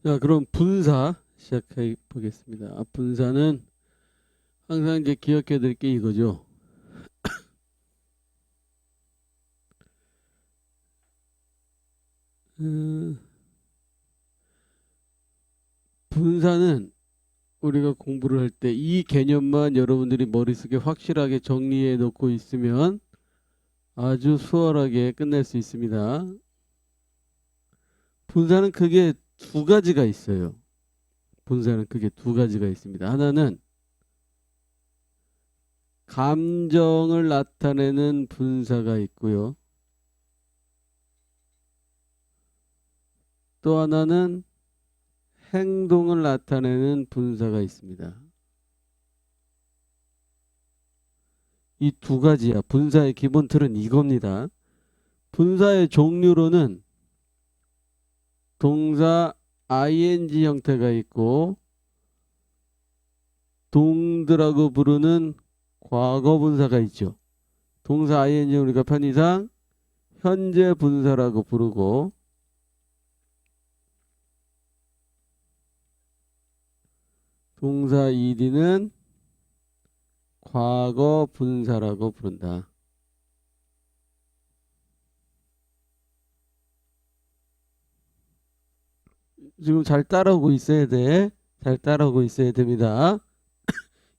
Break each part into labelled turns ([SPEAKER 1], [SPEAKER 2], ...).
[SPEAKER 1] 자, 그럼 분사 시작해 보겠습니다. 분사는 항상 이제 기억해야 될 게 이거죠. 음, 분사는 우리가 공부를 할 때 이 개념만 여러분들이 머릿속에 확실하게 정리해 놓고 있으면 아주 수월하게 끝낼 수 있습니다. 분사는 크게 두 가지가 있어요. 분사는 크게 두 가지가 있습니다. 하나는 감정을 나타내는 분사가 있고요. 또 하나는 행동을 나타내는 분사가 있습니다. 이 두 가지야. 분사의 기본 틀은 이겁니다. 분사의 종류로는 동사 ing 형태가 있고 동드라고 부르는 과거 분사가 있죠. 동사 ing 우리가 편의상 현재 분사라고 부르고 동사 ed는 과거 분사라고 부른다. 지금 잘 따라오고 있어야 돼. 잘 따라오고 있어야 됩니다.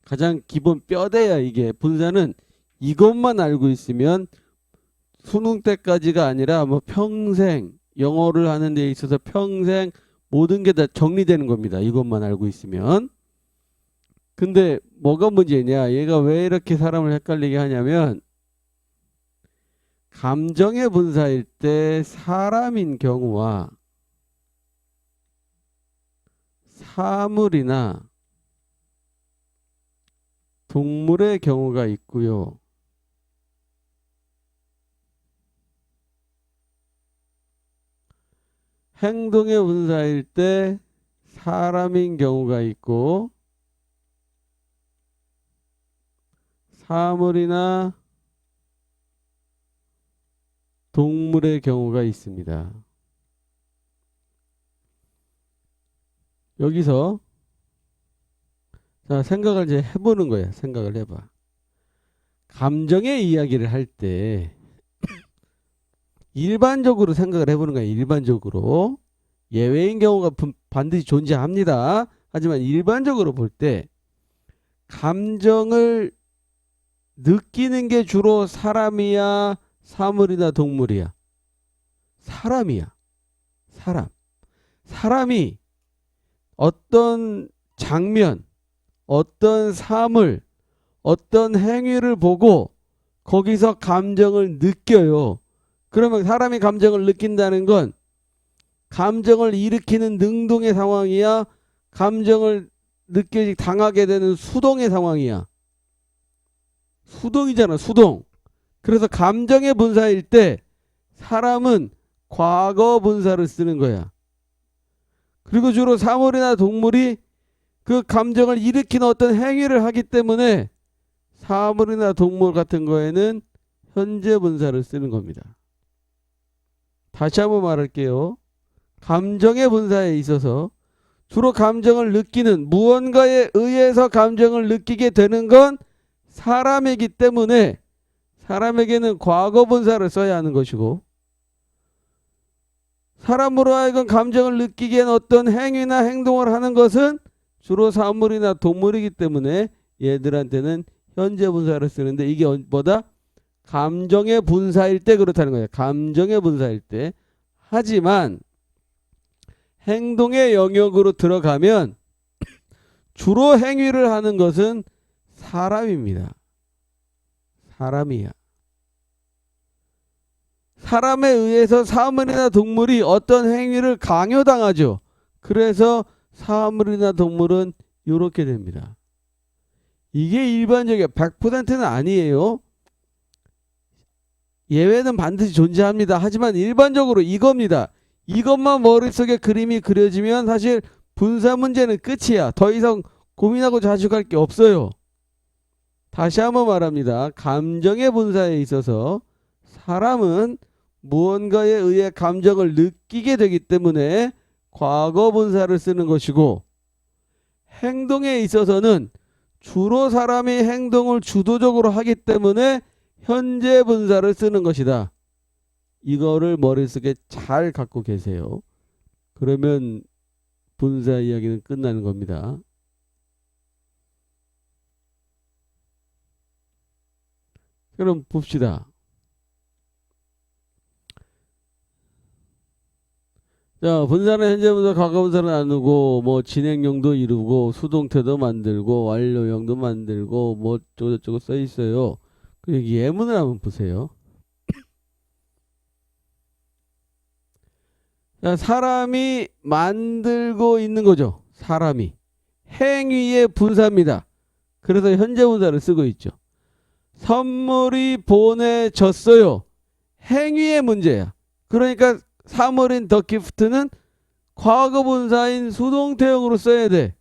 [SPEAKER 1] 가장 기본 뼈대야 이게. 분사는 이것만 알고 있으면 수능 때까지가 아니라 뭐 평생 영어를 하는 데 있어서 평생 모든 게 다 정리되는 겁니다. 이것만 알고 있으면. 근데 뭐가 문제냐? 얘가 왜 이렇게 사람을 헷갈리게 하냐면 감정의 분사일 때 사람인 경우와 사물이나 동물의 경우가 있고요. 행동의 분사일 때 사람인 경우가 있고 사물이나 동물의 경우가 있습니다. 여기서 자, 생각을 이제 해보는 거야. 생각을 해봐. 감정의 이야기를 할 때 일반적으로 생각을 해보는 거야. 일반적으로. 예외인 경우가 반드시 존재합니다. 하지만 일반적으로 볼 때 감정을 느끼는 게 주로 사람이야, 사물이나 동물이야? 사람이야. 사람. 사람이 어떤 장면, 어떤 사물, 어떤 행위를 보고 거기서 감정을 느껴요. 그러면 사람이 감정을 느낀다는 건 감정을 일으키는 능동의 상황이야? 감정을 당하게 되는 수동의 상황이야? 수동이잖아, 수동. 그래서 감정의 분사일 때 사람은 과거 분사를 쓰는 거야. 그리고 주로 사물이나 동물이 그 감정을 일으키는 어떤 행위를 하기 때문에 사물이나 동물 같은 거에는 현재 분사를 쓰는 겁니다. 다시 한번 말할게요. 감정의 분사에 있어서 주로 감정을 느끼는 무언가에 의해서 감정을 느끼게 되는 건 사람이기 때문에 사람에게는 과거 분사를 써야 하는 것이고 사람으로 하여금 감정을 느끼기엔 어떤 행위나 행동을 하는 것은 주로 사물이나 동물이기 때문에 얘들한테는 현재 분사를 쓰는데 이게 뭐다? 감정의 분사일 때 그렇다는 거예요. 감정의 분사일 때. 하지만 행동의 영역으로 들어가면 주로 행위를 하는 것은 사람입니다. 사람이야. 사람에 의해서 사물이나 동물이 어떤 행위를 강요당하죠. 그래서 사물이나 동물은 이렇게 됩니다. 이게 일반적이야. 100%는 아니에요. 예외는 반드시 존재합니다. 하지만 일반적으로 이겁니다. 이것만 머릿속에 그림이 그려지면 사실 분사 문제는 끝이야. 더 이상 고민하고 자식할 게 없어요. 다시 한번 말합니다. 감정의 분사에 있어서 사람은 무언가에 의해 감정을 느끼게 되기 때문에 과거 분사를 쓰는 것이고, 행동에 있어서는 주로 사람이 행동을 주도적으로 하기 때문에 현재 분사를 쓰는 것이다. 이거를 머릿속에 잘 갖고 계세요. 그러면 분사 이야기는 끝나는 겁니다. 그럼 봅시다. 자, 분사는 현재 분사, 과거 분사를 나누고, 뭐 진행형도 이루고, 수동태도 만들고, 완료형도 만들고, 뭐 저거 써 있어요. 그 예문을 한번 보세요. 자, 사람이 만들고 있는 거죠. 사람이. 행위의 분사입니다. 그래서 현재 분사를 쓰고 있죠. 선물이 보내졌어요. 행위의 문제야. 그러니까 3월인 더 기프트는 과거 분사인 수동태형으로 써야 돼.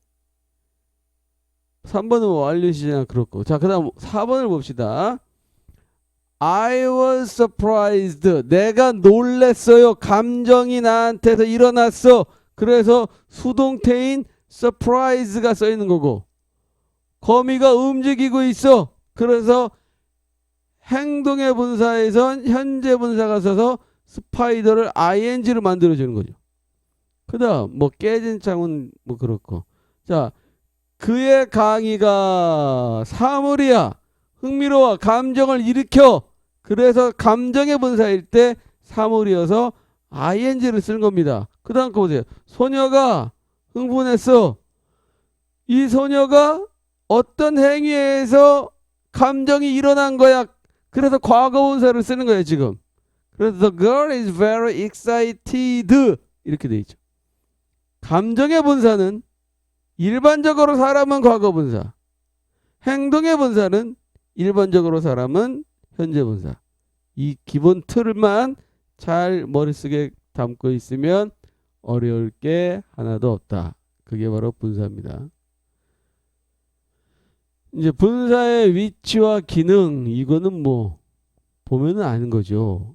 [SPEAKER 1] 3번은 완료 시제나 그렇고. 자, 그 다음 4번을 봅시다. I was surprised. 내가 놀랬어요. 감정이 나한테서 일어났어. 그래서 수동태인 surprise가 써 있는 거고, 거미가 움직이고 있어. 그래서 행동의 분사에선 현재 분사가 써서 스파이더를 ing를 만들어주는 거죠. 그 다음 뭐 깨진 창은 뭐 그렇고. 자, 그의 강의가 사물이야. 흥미로워. 감정을 일으켜. 그래서 감정의 분사일 때 사물이어서 ing를 쓰는 겁니다. 그 다음 거 보세요. 소녀가 흥분했어. 이 소녀가 어떤 행위에서 감정이 일어난 거야. 그래서 과거 분사를 쓰는 거예요, 지금. 그래서 the girl is very excited 이렇게 돼 있죠. 감정의 분사는 일반적으로 사람은 과거 분사, 행동의 분사는 일반적으로 사람은 현재 분사. 이 기본 틀만 잘 머릿속에 담고 있으면 어려울 게 하나도 없다. 그게 바로 분사입니다. 이제 분사의 위치와 기능, 이거는 뭐 보면은 아는 거죠.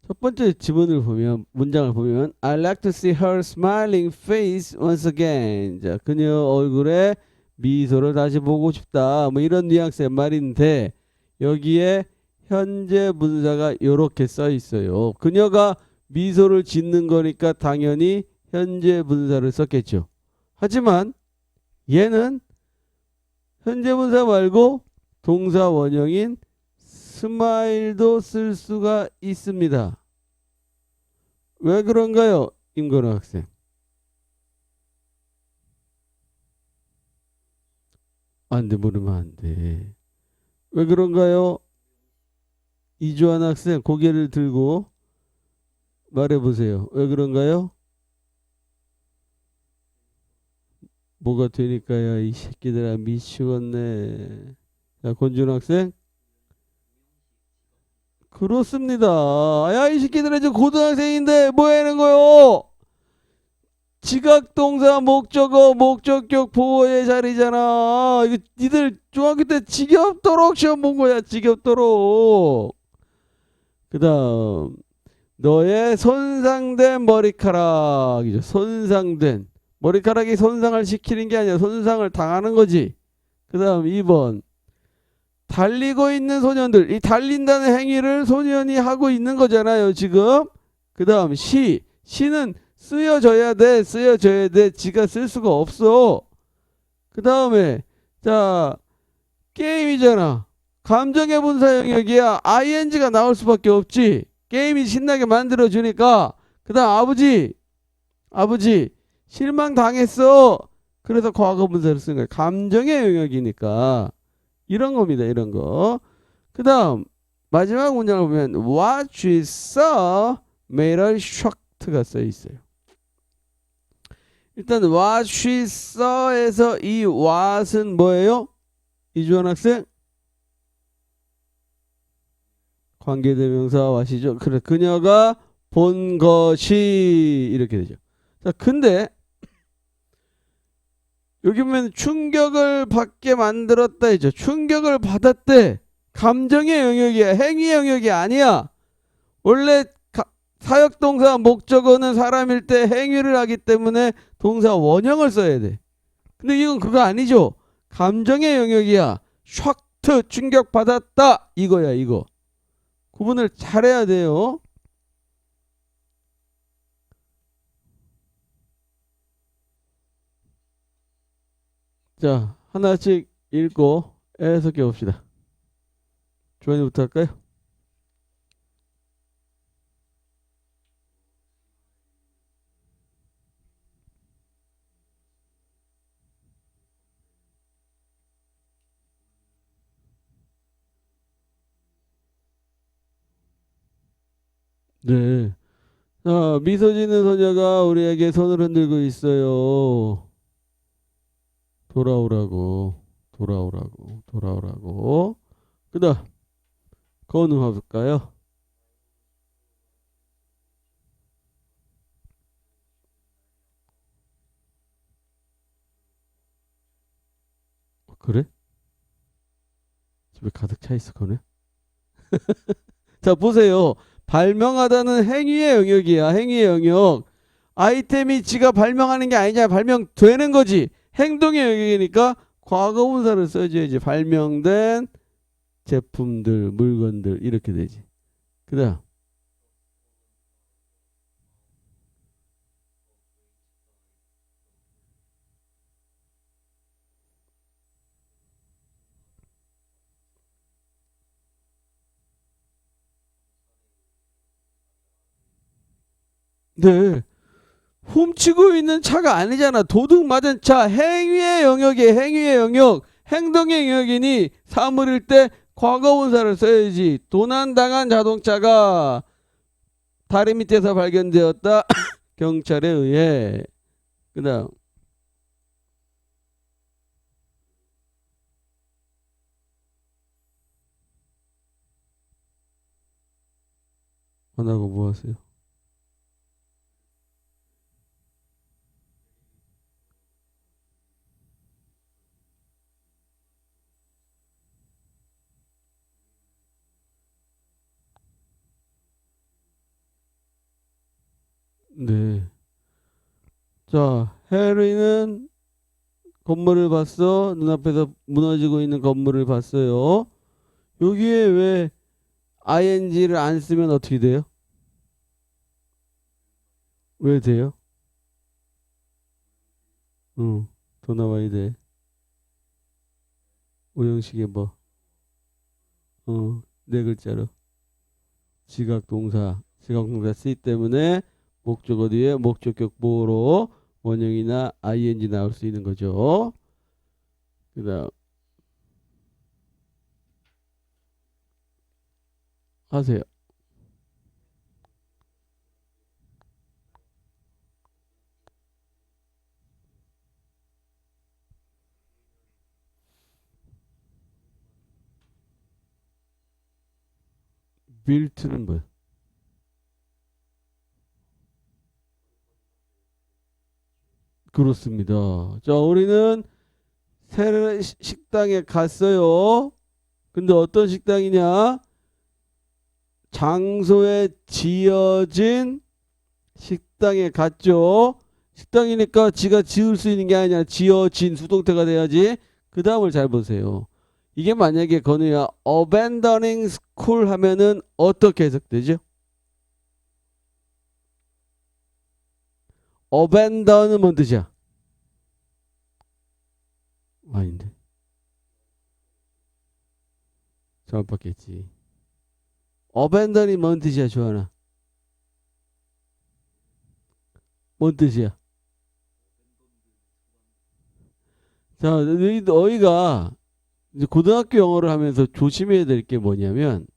[SPEAKER 1] 첫 번째 지문을 보면, 문장을 보면 I like to see her smiling face once again. 자, 그녀 얼굴에 미소를 다시 보고 싶다. 뭐 이런 뉘앙스의 말인데, 여기에 현재 분사가 이렇게 써 있어요. 그녀가 미소를 짓는 거니까 당연히 현재 분사를 썼겠죠. 하지만 얘는 현재 분사 말고 동사 원형인 스마일도 쓸 수가 있습니다. 왜 그런가요? 임건호 학생. 안 돼, 모르면 안 돼. 왜 그런가요? 이주환 학생, 고개를 들고 말해보세요. 왜 그런가요? 뭐가 되니까야, 이 새끼들아, 미치겠네. 자, 권준 학생. 그렇습니다. 야, 이 새끼들아, 저 고등학생인데 뭐 하는 거요? 지각동사 목적어 목적격 보호의 자리잖아. 이거 니들 중학교 때 지겹도록 시험 본 거야. 지겹도록. 그 다음 너의 손상된 머리카락이죠. 손상된 머리카락이 손상을 시키는 게 아니라 손상을 당하는 거지. 그 다음 2번 달리고 있는 소년들. 이 달린다는 행위를 소년이 하고 있는 거잖아요, 지금. 그 다음 시는 쓰여져야 돼. 쓰여져야 돼. 지가 쓸 수가 없어. 그 다음에 자, 게임이잖아. 감정의 분사 영역이야. ing가 나올 수밖에 없지. 게임이 신나게 만들어주니까. 그 다음 아버지 실망당했어. 그래서 과거 분사를 쓴 거야. 감정의 영역이니까. 이런 겁니다. 이런 거. 그 다음 마지막 문장을 보면 What she saw made her shocked가 써 있어요. 일단 what she saw에서 이 what은 뭐예요? 이주환 학생? 관계대명사 what이죠. 그래, 그녀가 본 것이 이렇게 되죠. 자, 근데 여기 보면 충격을 받게 만들었다 했죠. 충격을 받았대. 감정의 영역이야. 행위 영역이 아니야. 원래 사역동사 목적어는 사람일 때 행위를 하기 때문에 동사 원형을 써야 돼. 근데 이건 그거 아니죠. 감정의 영역이야. 샥트 충격받았다 이거야 이거. 구분을 잘해야 돼요. 자, 하나씩 읽고 해석해 봅시다. 조연이부터 할까요? 네. 자, 미소 짓는 소녀가 우리에게 손을 흔들고 있어요. 돌아오라고, 돌아오라고, 돌아오라고. 그 다음, 건우 봐볼까요? 그래? 집에 가득 차 있어, 건우야? 자, 보세요. 발명하다는 행위의 영역이야, 행위의 영역. 아이템이 지가 발명하는 게 아니냐, 발명되는 거지. 행동의 영역이니까 과거분사를 써줘야지. 발명된 제품들, 물건들 이렇게 되지. 그 다음 네. 훔치고 있는 차가 아니잖아. 도둑 맞은 차. 행위의 영역이에 행위의 영역. 행동의 영역이니 사물일 때 과거분사를 써야지. 도난당한 자동차가 다리 밑에서 발견되었다. 경찰에 의해. 그 다음 안 하고 뭐 하세요? 네. 자, 해리는 건물을 봤어. 눈앞에서 무너지고 있는 건물을 봤어요. 여기에 왜 ing를 안 쓰면 어떻게 돼요? 왜 돼요? 응, 더 나와야 돼. 오형식의 뭐, 네 글자로. 지각동사 쓰기 때문에 목적어 뒤에 목적격 보호로 원형이나 ing 나올 수 있는 거죠. 그 다음, 하세요. 빌트는 뭐야? 그렇습니다. 자, 우리는 새 식당에 갔어요. 근데 어떤 식당이냐? 장소에 지어진 식당에 갔죠. 식당이니까 지가 지을 수 있는 게 아니라 지어진 수동태가 돼야지. 그 다음을 잘 보세요. 이게 만약에 건우야 abandoning school 하면은 어떻게 해석되죠? abandon은 뭔 뜻이야? 아닌데. 잘못 봤겠지. abandon이 뭔 뜻이야, 조하나? 뭔 뜻이야? 자, 너희가 이제 고등학교 영어를 하면서 조심해야 될 게 뭐냐면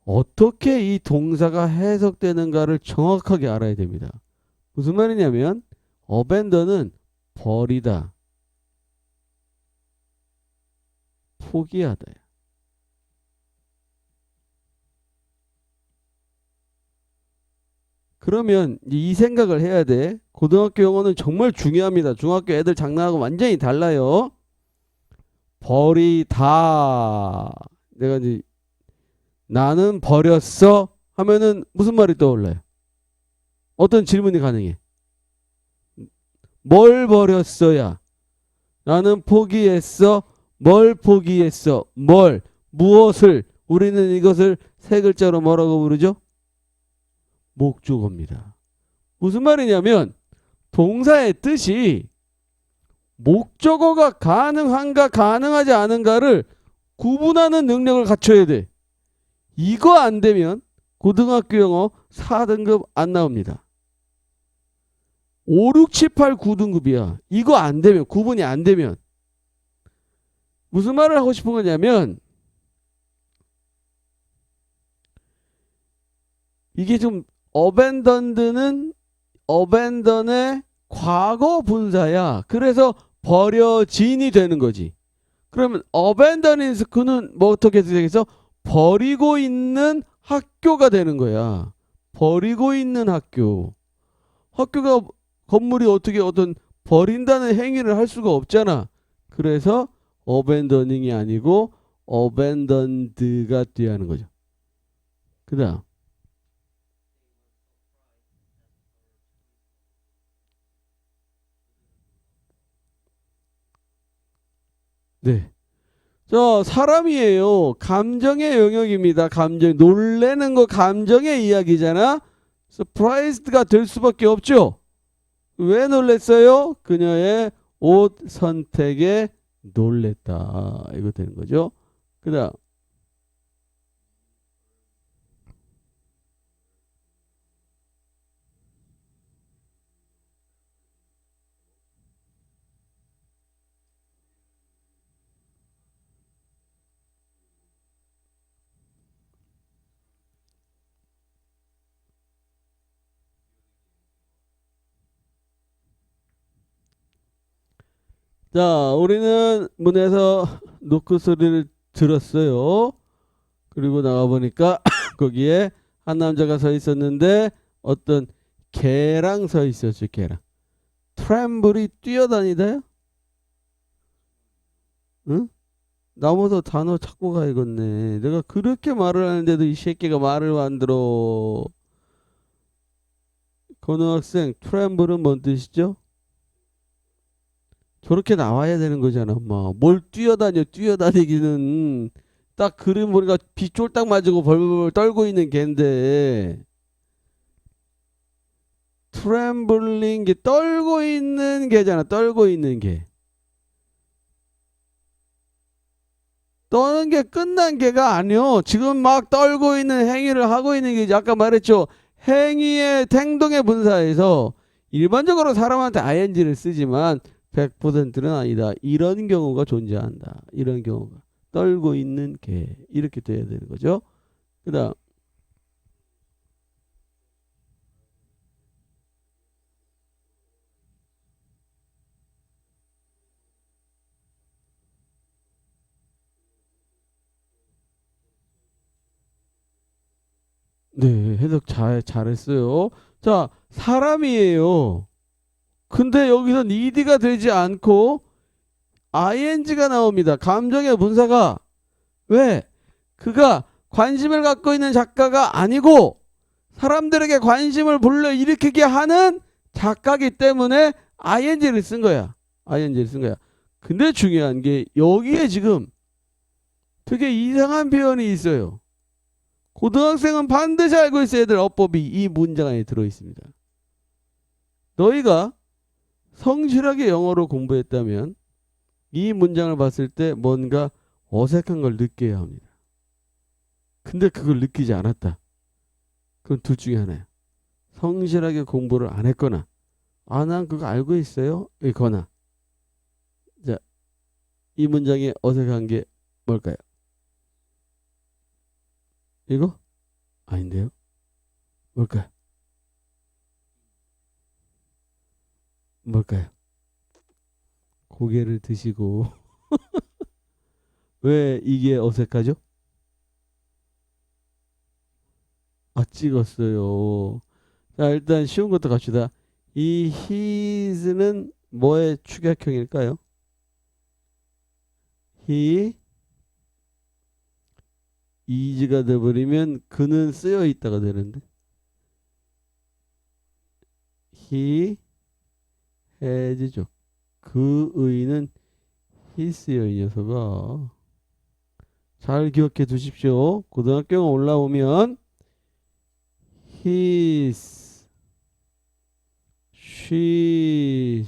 [SPEAKER 1] 어떻게 이 동사가 해석되는가를 정확하게 알아야 됩니다. 무슨 말이냐면 abandon은 버리다, 포기하다. 그러면 이 생각을 해야 돼. 고등학교 영어는 정말 중요합니다. 중학교 애들 장난하고 완전히 달라요. 버리다. 내가 이제 나는 버렸어 하면은 무슨 말이 떠올라요? 어떤 질문이 가능해? 뭘 버렸어야? 나는 포기했어. 뭘 포기했어? 뭘? 무엇을? 우리는 이것을 세 글자로 뭐라고 부르죠? 목적어입니다. 무슨 말이냐면 동사의 뜻이 목적어가 가능한가 가능하지 않은가를 구분하는 능력을 갖춰야 돼. 이거 안 되면 고등학교 영어 4등급 안 나옵니다. 5, 6, 7, 8, 9등급이야. 이거 안 되면, 구분이 안 되면. 무슨 말을 하고 싶은 거냐면 이게 좀 abandoned는 abandon의 과거 분사야. 그래서 버려진이 되는 거지. 그러면 abandoned school은 뭐 어떻게 되겠어? 버리고 있는 학교가 되는 거야. 버리고 있는 학교. 학교가 건물이 어떻게 어떤 버린다는 행위를 할 수가 없잖아. 그래서 abandoning이 아니고 abandoned가 돼야 하는 거죠. 그다음 네. 저 사람이에요. 감정의 영역입니다. 감정 놀래는 거 감정의 이야기잖아. surprised가 될 수밖에 없죠. 왜 놀랬어요? 그녀의 옷 선택에 놀랬다. 이거 되는 거죠. 그다음 자, 우리는 문에서 노크 소리를 들었어요. 그리고 나가보니까 거기에 한 남자가 서 있었는데 어떤 개랑 서 있었죠. 개랑. 트램블이 뛰어다니다요? 응? 나머서 단어 찾고 가야겠네. 내가 그렇게 말을 하는데도 이 새끼가 말을 안 들어. 고등학생, 트램블은 뭔 뜻이죠? 저렇게 나와야 되는 거잖아, 엄마. 뭘 뛰어다녀, 뛰어다니기는. 딱 그림 보니까 비 쫄딱 맞고 벌벌 떨고 있는 갠데. 트램블링 게 떨고 있는 개잖아, 떨고 있는 개. 떠는 게 끝난 게가 아니요. 지금 막 떨고 있는 행위를 하고 있는 게 아까 말했죠. 행위의 행동의 분사에서 일반적으로 사람한테 ing를 쓰지만 100%는 아니다. 이런 경우가 존재한다. 이런 경우가. 떨고 있는 개. 이렇게 돼야 되는 거죠. 그 다음. 네, 해석 잘했어요. 자, 사람이에요. 근데 여기서 need가 되지 않고 ing가 나옵니다. 감정의 분사가. 왜? 그가 관심을 갖고 있는 작가가 아니고 사람들에게 관심을 불러일으키게 하는 작가기 때문에 ing를 쓴 거야. ing를 쓴 거야. 근데 중요한 게 여기에 지금 되게 이상한 표현이 있어요. 고등학생은 반드시 알고 있어야 될 어법이 이 문장 안에 들어있습니다. 너희가 성실하게 영어로 공부했다면 이 문장을 봤을 때 뭔가 어색한 걸 느껴야 합니다. 근데 그걸 느끼지 않았다. 그건 둘 중에 하나야. 성실하게 공부를 안 했거나 난 그거 알고 있어요. 이거나. 자, 이 문장이 어색한 게 뭘까요? 이거? 아닌데요? 뭘까요? 뭘까요? 고개를 드시고 왜 이게 어색하죠? 찍었어요. 자, 일단 쉬운 것도 갑시다. 이 his는 뭐의 축약형일까요? he is가 돼버리면 그는 쓰여 있다가 되는데 he has죠. 그의는 his요. 이 녀석아. 잘 기억해 두십시오. 고등학교가 올라오면 his, she's,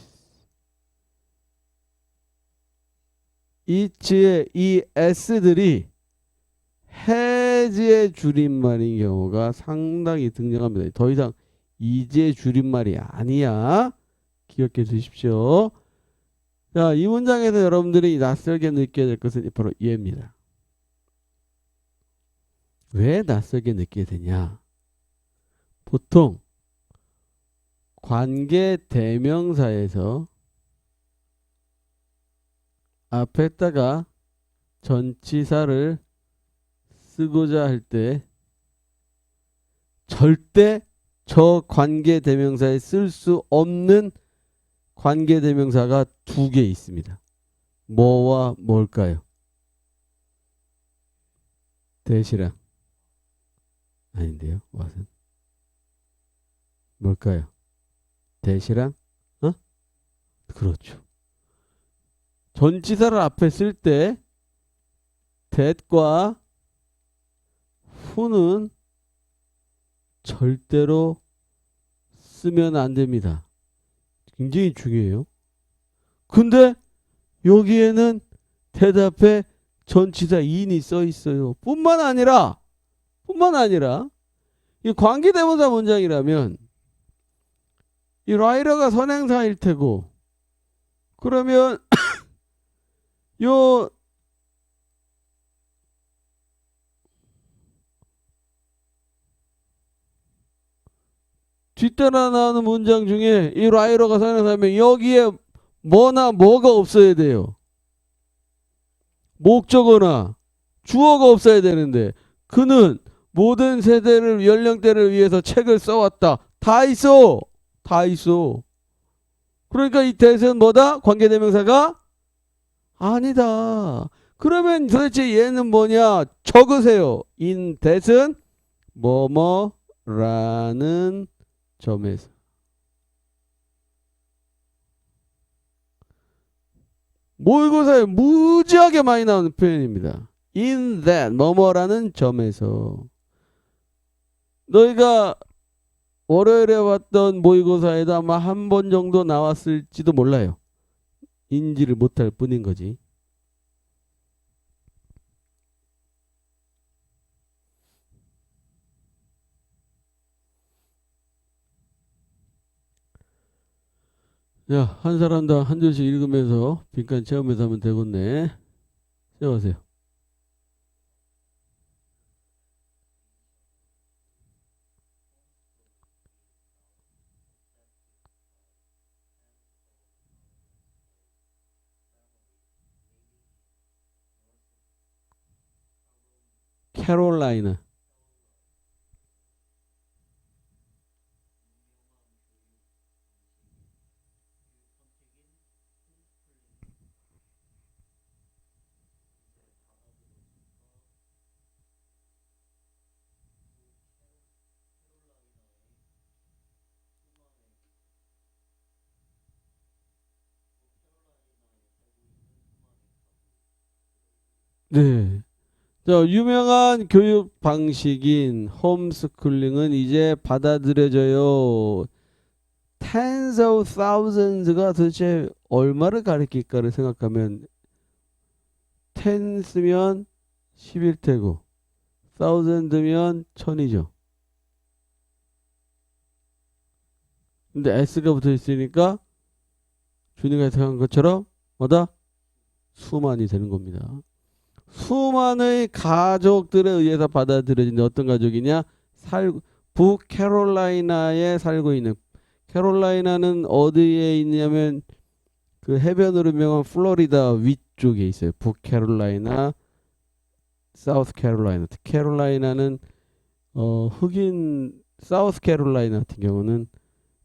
[SPEAKER 1] it의 이 s들이 has의 줄임말인 경우가 상당히 등장합니다. 더 이상 is의 줄임말이 아니야. 기억해 두십시오. 자, 이 문장에서 여러분들이 낯설게 느껴야 될 것은 바로 얘입니다. 왜 낯설게 느끼게 되냐? 보통 관계 대명사에서 앞에다가 전치사를 쓰고자 할 때 절대 저 관계 대명사에 쓸 수 없는 관계 대명사가 두 개 있습니다. 뭐와 뭘까요? 대시랑 아닌데요. 무엇은? 뭘까요? 대시랑 그렇죠. 전치사를 앞에 쓸 때 that과 who는 절대로 쓰면 안 됩니다. 굉장히 중요해요. 근데 여기에는 that 앞에 전치사 in이 써 있어요. 뿐만 아니라 이 관계대명사 문장이라면 이 writer가 선행사일 테고 그러면 요 뒤따라 나오는 문장 중에 이 writer가 선행사면 여기에 뭐나 뭐가 없어야 돼요. 목적어나 주어가 없어야 되는데 그는 모든 세대를 연령대를 위해서 책을 써왔다. 다 있어. 그러니까 이 that은 뭐다? 관계대명사가 아니다. 그러면 도대체 얘는 뭐냐? 적으세요. in that은 뭐뭐라는 점에서. 모의고사에 무지하게 많이 나오는 표현입니다. in that 뭐뭐라는 점에서. 너희가 월요일에 봤던 모의고사에도 아마 한 번 정도 나왔을지도 몰라요. 인지를 못할 뿐인 거지. 자, 한 사람당 한 줄씩 읽으면서 빈칸 채우면서 하면 되겠네. 세워세요. 캐롤라이나. 네. 자, 유명한 교육 방식인 홈스쿨링은 이제 받아들여져요. tens of thousands가 도대체 얼마를 가리킬까를 생각하면 10쓰면 11태고 thousand면 1000이죠. 근데 s가 붙어 있으니까 준이가 해석한 것처럼 뭐다? 수만이 되는 겁니다. 수많은 가족들에 의해서 받아들여진 어떤 가족이냐? 북캐롤라이나에 살고 있는, 캐롤라이나는 어디에 있냐면 그 해변으로 유명한 플로리다 위쪽에 있어요. 북캐롤라이나, 사우스캐롤라이나. 캐롤라이나는 흑인, 사우스캐롤라이나 같은 경우는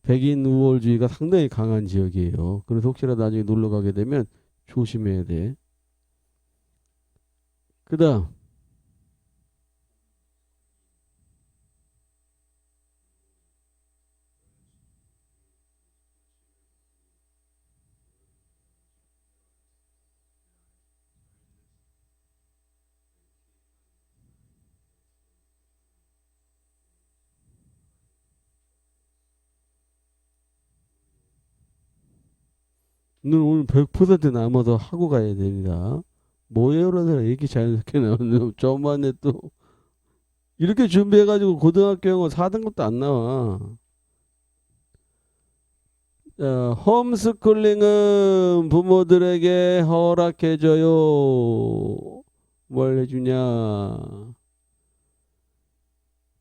[SPEAKER 1] 백인 우월주의가 상당히 강한 지역이에요. 그래서 혹시라도 나중에 놀러 가게 되면 조심해야 돼. 그 다음 오늘 100% 남아서 하고 가야 됩니다. 뭐예요라는 사람 이렇게 자연스럽게 나오는 저만에 또 이렇게 준비해가지고 고등학교 영어 4등급도 안 나와. 자, 홈스쿨링은 부모들에게 허락해줘요. 뭘 해주냐?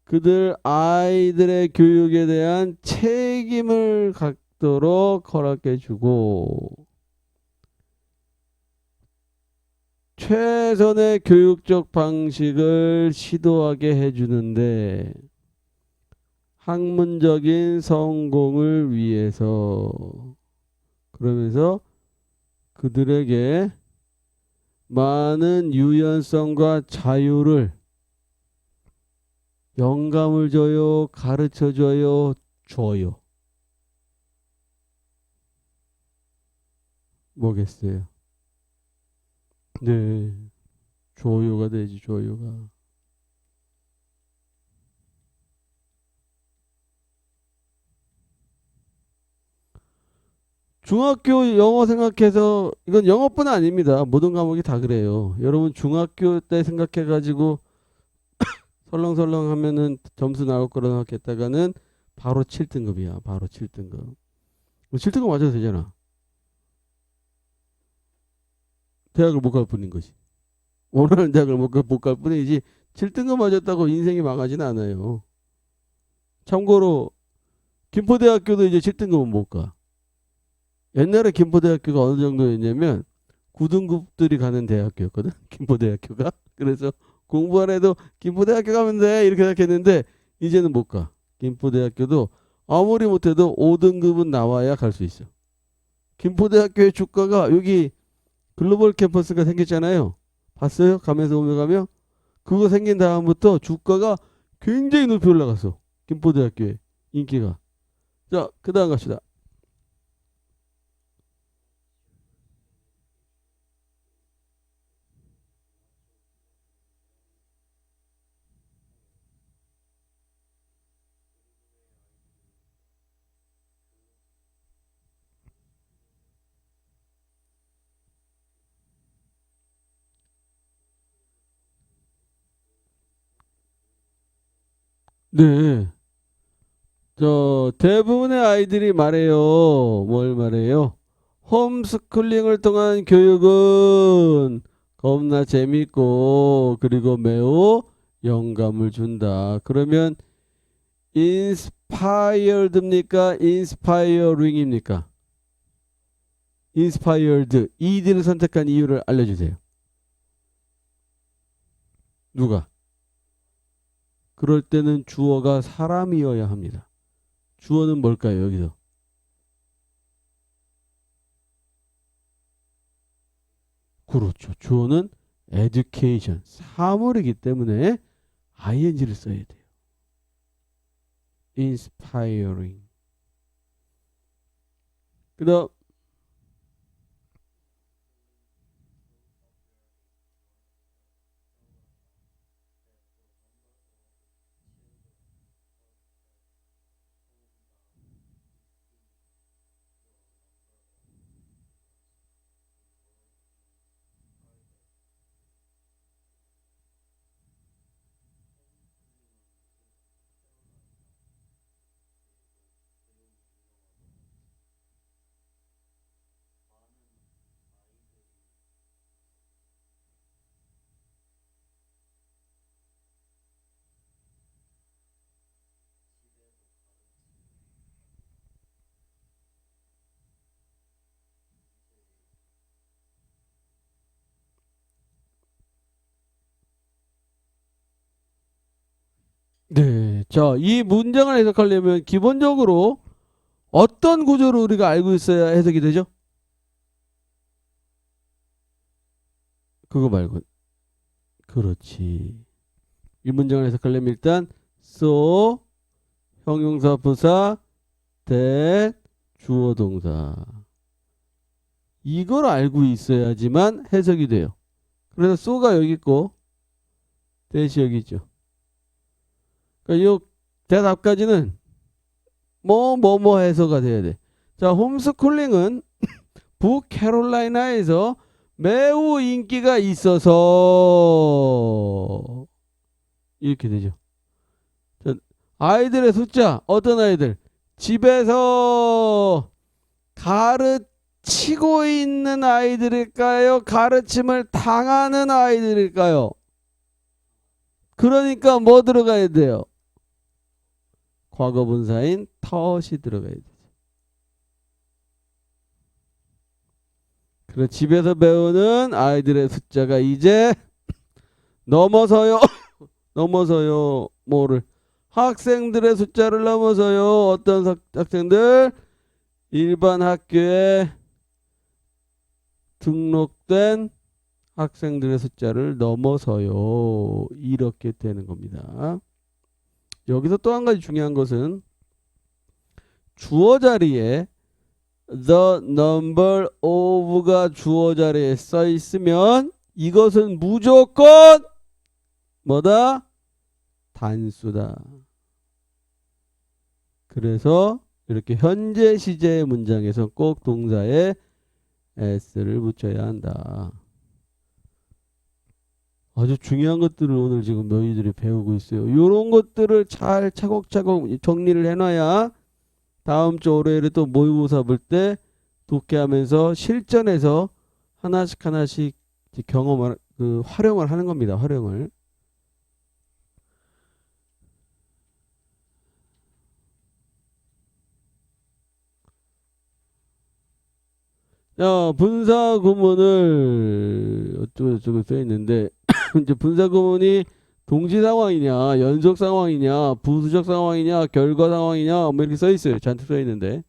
[SPEAKER 1] 그들 아이들의 교육에 대한 책임을 갖도록 허락해주고 최선의 교육적 방식을 시도하게 해주는데 학문적인 성공을 위해서 그러면서 그들에게 많은 유연성과 자유를 영감을 줘요, 가르쳐 줘요, 줘요. 뭐겠어요? 네, 줘요가 되지, 줘요가. 중학교 영어 생각해서 이건 영어뿐 아닙니다. 모든 과목이 다 그래요. 여러분 중학교 때 생각해가지고 설렁설렁 하면은 점수 나올 거라 생각했다가는 바로 7등급이야. 바로 7등급. 7등급 맞아도 되잖아. 대학을 못 갈 뿐인 거지. 원하는 대학을 못 갈 뿐이지 7등급 맞았다고 인생이 망하진 않아요. 참고로 김포대학교도 이제 7등급은 못 가. 옛날에 김포대학교가 어느 정도였냐면 9등급들이 가는 대학교였거든. 김포대학교가. 그래서 공부 안 해도 김포대학교 가면 돼 이렇게 생각했는데 이제는 못 가. 김포대학교도 아무리 못해도 5등급은 나와야 갈 수 있어. 김포대학교의 주가가 여기 글로벌 캠퍼스가 생겼잖아요. 봤어요? 가면서 오면 그거 생긴 다음부터 주가가 굉장히 높이 올라갔어. 김포대학교의 인기가. 자, 그 다음 갑시다. 네. 대부분의 아이들이 말해요. 뭘 말해요? 홈스쿨링을 통한 교육은 겁나 재밌고 그리고 매우 영감을 준다. 그러면 inspired입니까? inspiring입니까? inspired. 이들을 선택한 이유를 알려주세요. 누가? 그럴 때는 주어가 사람이어야 합니다. 주어는 뭘까요, 여기서? 그렇죠. 주어는 education, 사물이기 때문에 ing를 써야 돼요. inspiring. 그다음 네. 자, 이 문장을 해석하려면 기본적으로 어떤 구조를 우리가 알고 있어야 해석이 되죠? 그거 말고. 그렇지. 이 문장을 해석하려면 일단 so 형용사 부사 that 주어 동사 이걸 알고 있어야지만 해석이 돼요. 그래서 so가 여기 있고 that이 여기 있죠. 그러니까 이 대답까지는 뭐 해서가 돼야 돼. 자, 홈스쿨링은 북캐롤라이나에서 매우 인기가 있어서 이렇게 되죠. 아이들의 숫자, 어떤 아이들? 집에서 가르치고 있는 아이들일까요? 가르침을 당하는 아이들일까요? 그러니까 뭐 들어가야 돼요? 과거분사인 덫이 들어가야 되죠. 그래서 집에서 배우는 아이들의 숫자가 이제 넘어서요. 넘어서요. 뭐를? 학생들의 숫자를 넘어서요. 어떤 학생들? 일반 학교에 등록된 학생들의 숫자를 넘어서요. 이렇게 되는 겁니다. 여기서 또 한 가지 중요한 것은 주어 자리에 the number of가 주어 자리에 써 있으면 이것은 무조건 뭐다? 단수다. 그래서 이렇게 현재 시제의 문장에서 꼭 동사에 s를 붙여야 한다. 아주 중요한 것들을 오늘 지금 너희들이 배우고 있어요. 이런 것들을 잘 차곡차곡 정리를 해놔야 다음 주 월요일에 또 모의고사 볼 때 독해하면서 실전에서 하나씩 하나씩 경험을 활용을 하는 겁니다. 활용을. 자, 분사 구문을 어쩌고저쩌고 써 있는데 이제 분사 구문이 동시 상황이냐, 연속 상황이냐, 부수적 상황이냐, 결과 상황이냐 뭐 이렇게 써 있어요. 잔뜩 써 있는데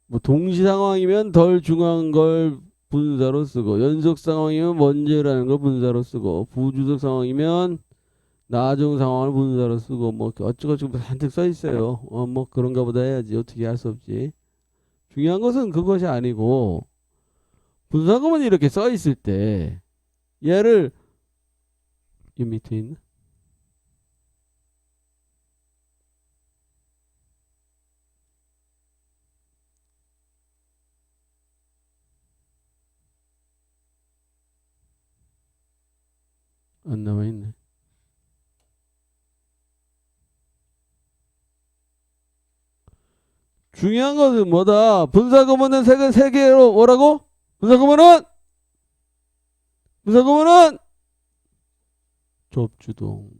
[SPEAKER 1] 뭐 동시 상황이면 덜 중요한 걸 분사로 쓰고, 연속 상황이면 먼저라는 걸 분사로 쓰고, 부주적 상황이면 나중 상황을 분사로 쓰고 뭐 어쩌고저쩌고 잔뜩 써 있어요. 뭐 그런가 보다 해야지. 어떻게 할 수 없지. 중요한 것은 그것이 아니고 분사구문이 이렇게 써 있을 때 얘를 이 밑에 있나? 안 남아 있네. 중요한 것은 뭐다? 분사구문은 세 개로 뭐라고? 분사구문은 접주동.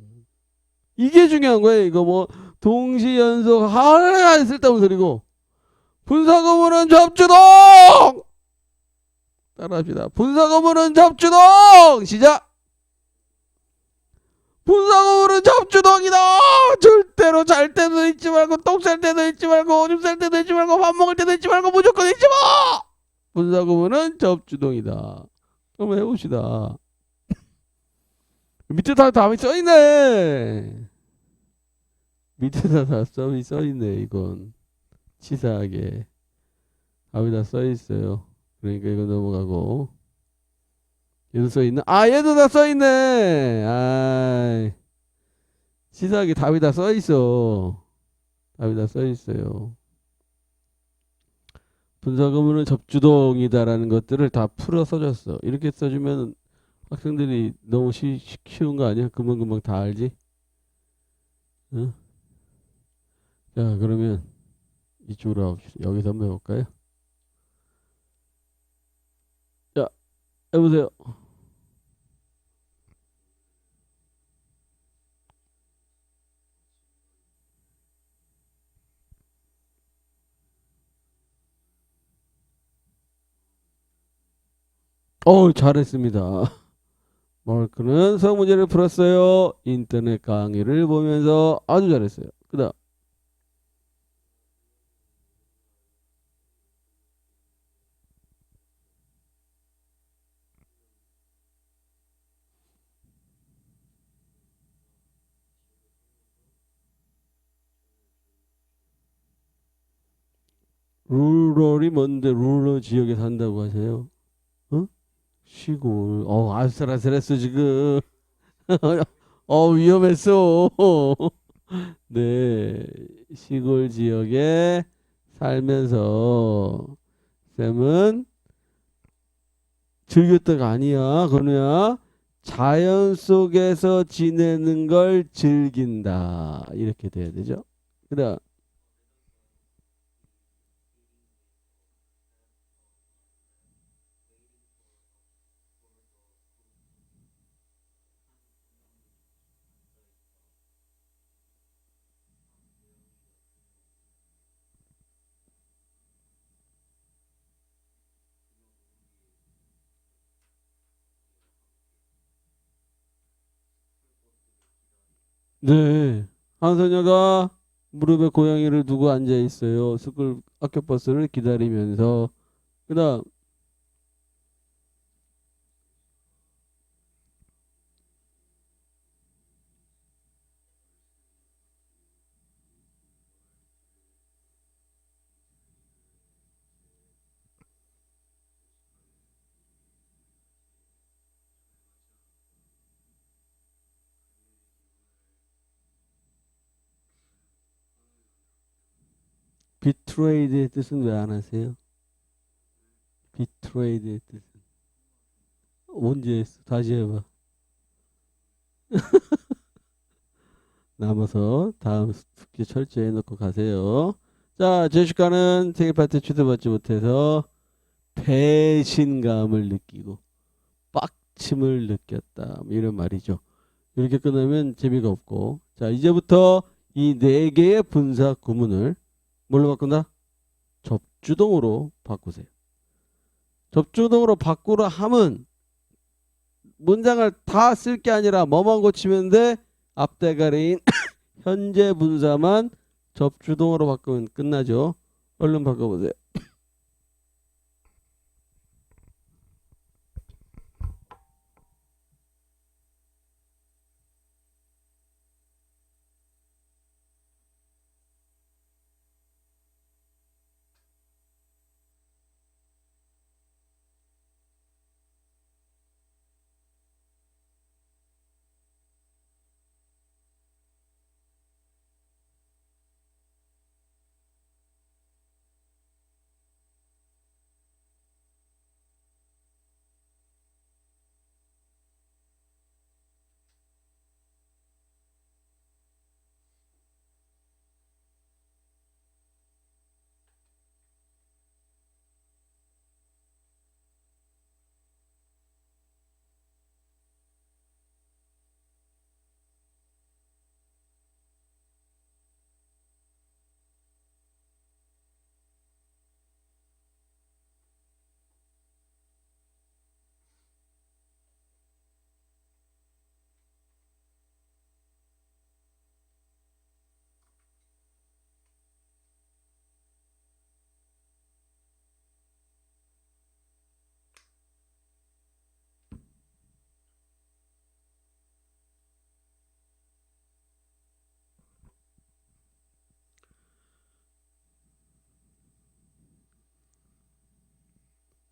[SPEAKER 1] 이게 중요한 거예요. 이거 뭐 동시 연속 하나 쓸데없는 소리고. 분사구문은 접주동. 따라합시다. 분사구문은 접주동. 시작. 분사구문은 접주동이다. 절대로 잘 때도 잊지 말고, 똥 쌀 때도 잊지 말고, 오줌 쌀 때도 잊지 말고, 밥 먹을 때도 잊지 말고, 무조건 잊지 마. 분사구문은 접주동이다. 한번 해봅시다. 밑에 다 답이 써있네. 밑에다 다 써있네. 이건 치사하게 답이 다 써있어요. 그러니까 이거 넘어가고. 얘도 써있나? 아, 얘도 다 써있네. 아, 치사하게 답이 다 써있어. 답이 다 써있어요. 분사구문은 접주동이다라는 것들을 다 풀어 써줬어. 이렇게 써주면 학생들이 너무 쉬운 거 아니야? 금방금방 다 알지? 응? 자, 그러면 이쪽으로 와봅시다. 여기서 한번 해볼까요? 자, 해보세요. 잘했습니다. 마르크는 수학 문제를 풀었어요. 인터넷 강의를 보면서 아주 잘했어요. 그 다음. 루럴이 뭔데 루럴 지역에 산다고 하세요? 어? 시골. 아슬아슬했어 지금. 위험했어. 네, 시골 지역에 살면서 쌤은 즐겼다가 아니야. 건우야. 자연 속에서 지내는 걸 즐긴다. 이렇게 돼야 되죠. 그다음 네. 한 소녀가 무릎에 고양이를 두고 앉아 있어요. 스쿨 학교 버스를 기다리면서. 그다음 비트레이드의 뜻은 왜 안 하세요? 비트레이드의 뜻 언제 했어? 다시 해봐. 남아서 다음 숙제 철저히 해놓고 가세요. 자, 제시카는 생일 파티 초대받지 못해서 배신감을 느끼고 빡침을 느꼈다. 뭐 이런 말이죠. 이렇게 끝나면 재미가 없고. 자, 이제부터 이 네 개의 분사 구문을 뭘로 바꾼다? 접주동으로 바꾸세요. 접주동으로 바꾸라 함은 문장을 다 쓸 게 아니라 뭐만 고치면 돼? 앞대가리인 현재 분사만 접주동으로 바꾸면 끝나죠. 얼른 바꿔보세요.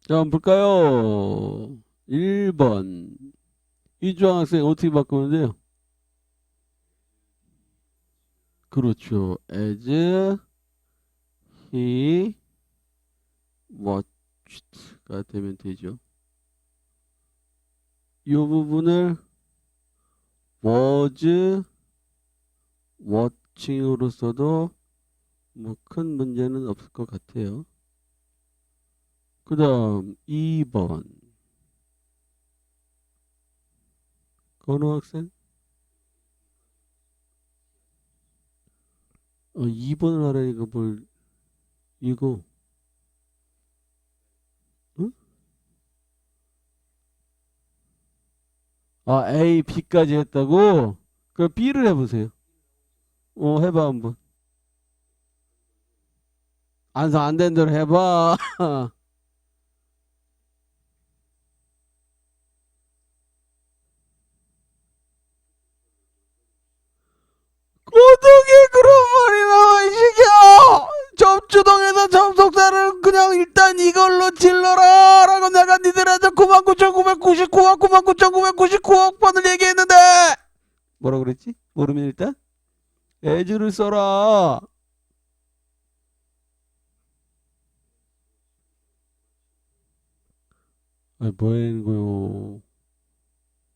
[SPEAKER 1] 자, 한번 볼까요? 1번. 이주환 학생 어떻게 바꾸면 돼요? 그렇죠. as he watched가 되면 되죠. 이 부분을 was watching으로 써도 뭐 큰 문제는 없을 것 같아요. 그 다음 2번. 건우 학생? 2번을 하라니까 뭘 이거 응? 아 A, B까지 했다고? 그럼 B를 해보세요. 해봐 한번. 안 된 대로 해봐. 어떻게 그런 말이 나와 이 새끼야. 접주동에서 접속사를 그냥 일단 이걸로 질러라 라고 내가 니들한테 99,999억 99,999억 번을 얘기했는데 뭐라 그랬지? 모르면 일단 as를 써라. 아니, 뭐 하는 거요?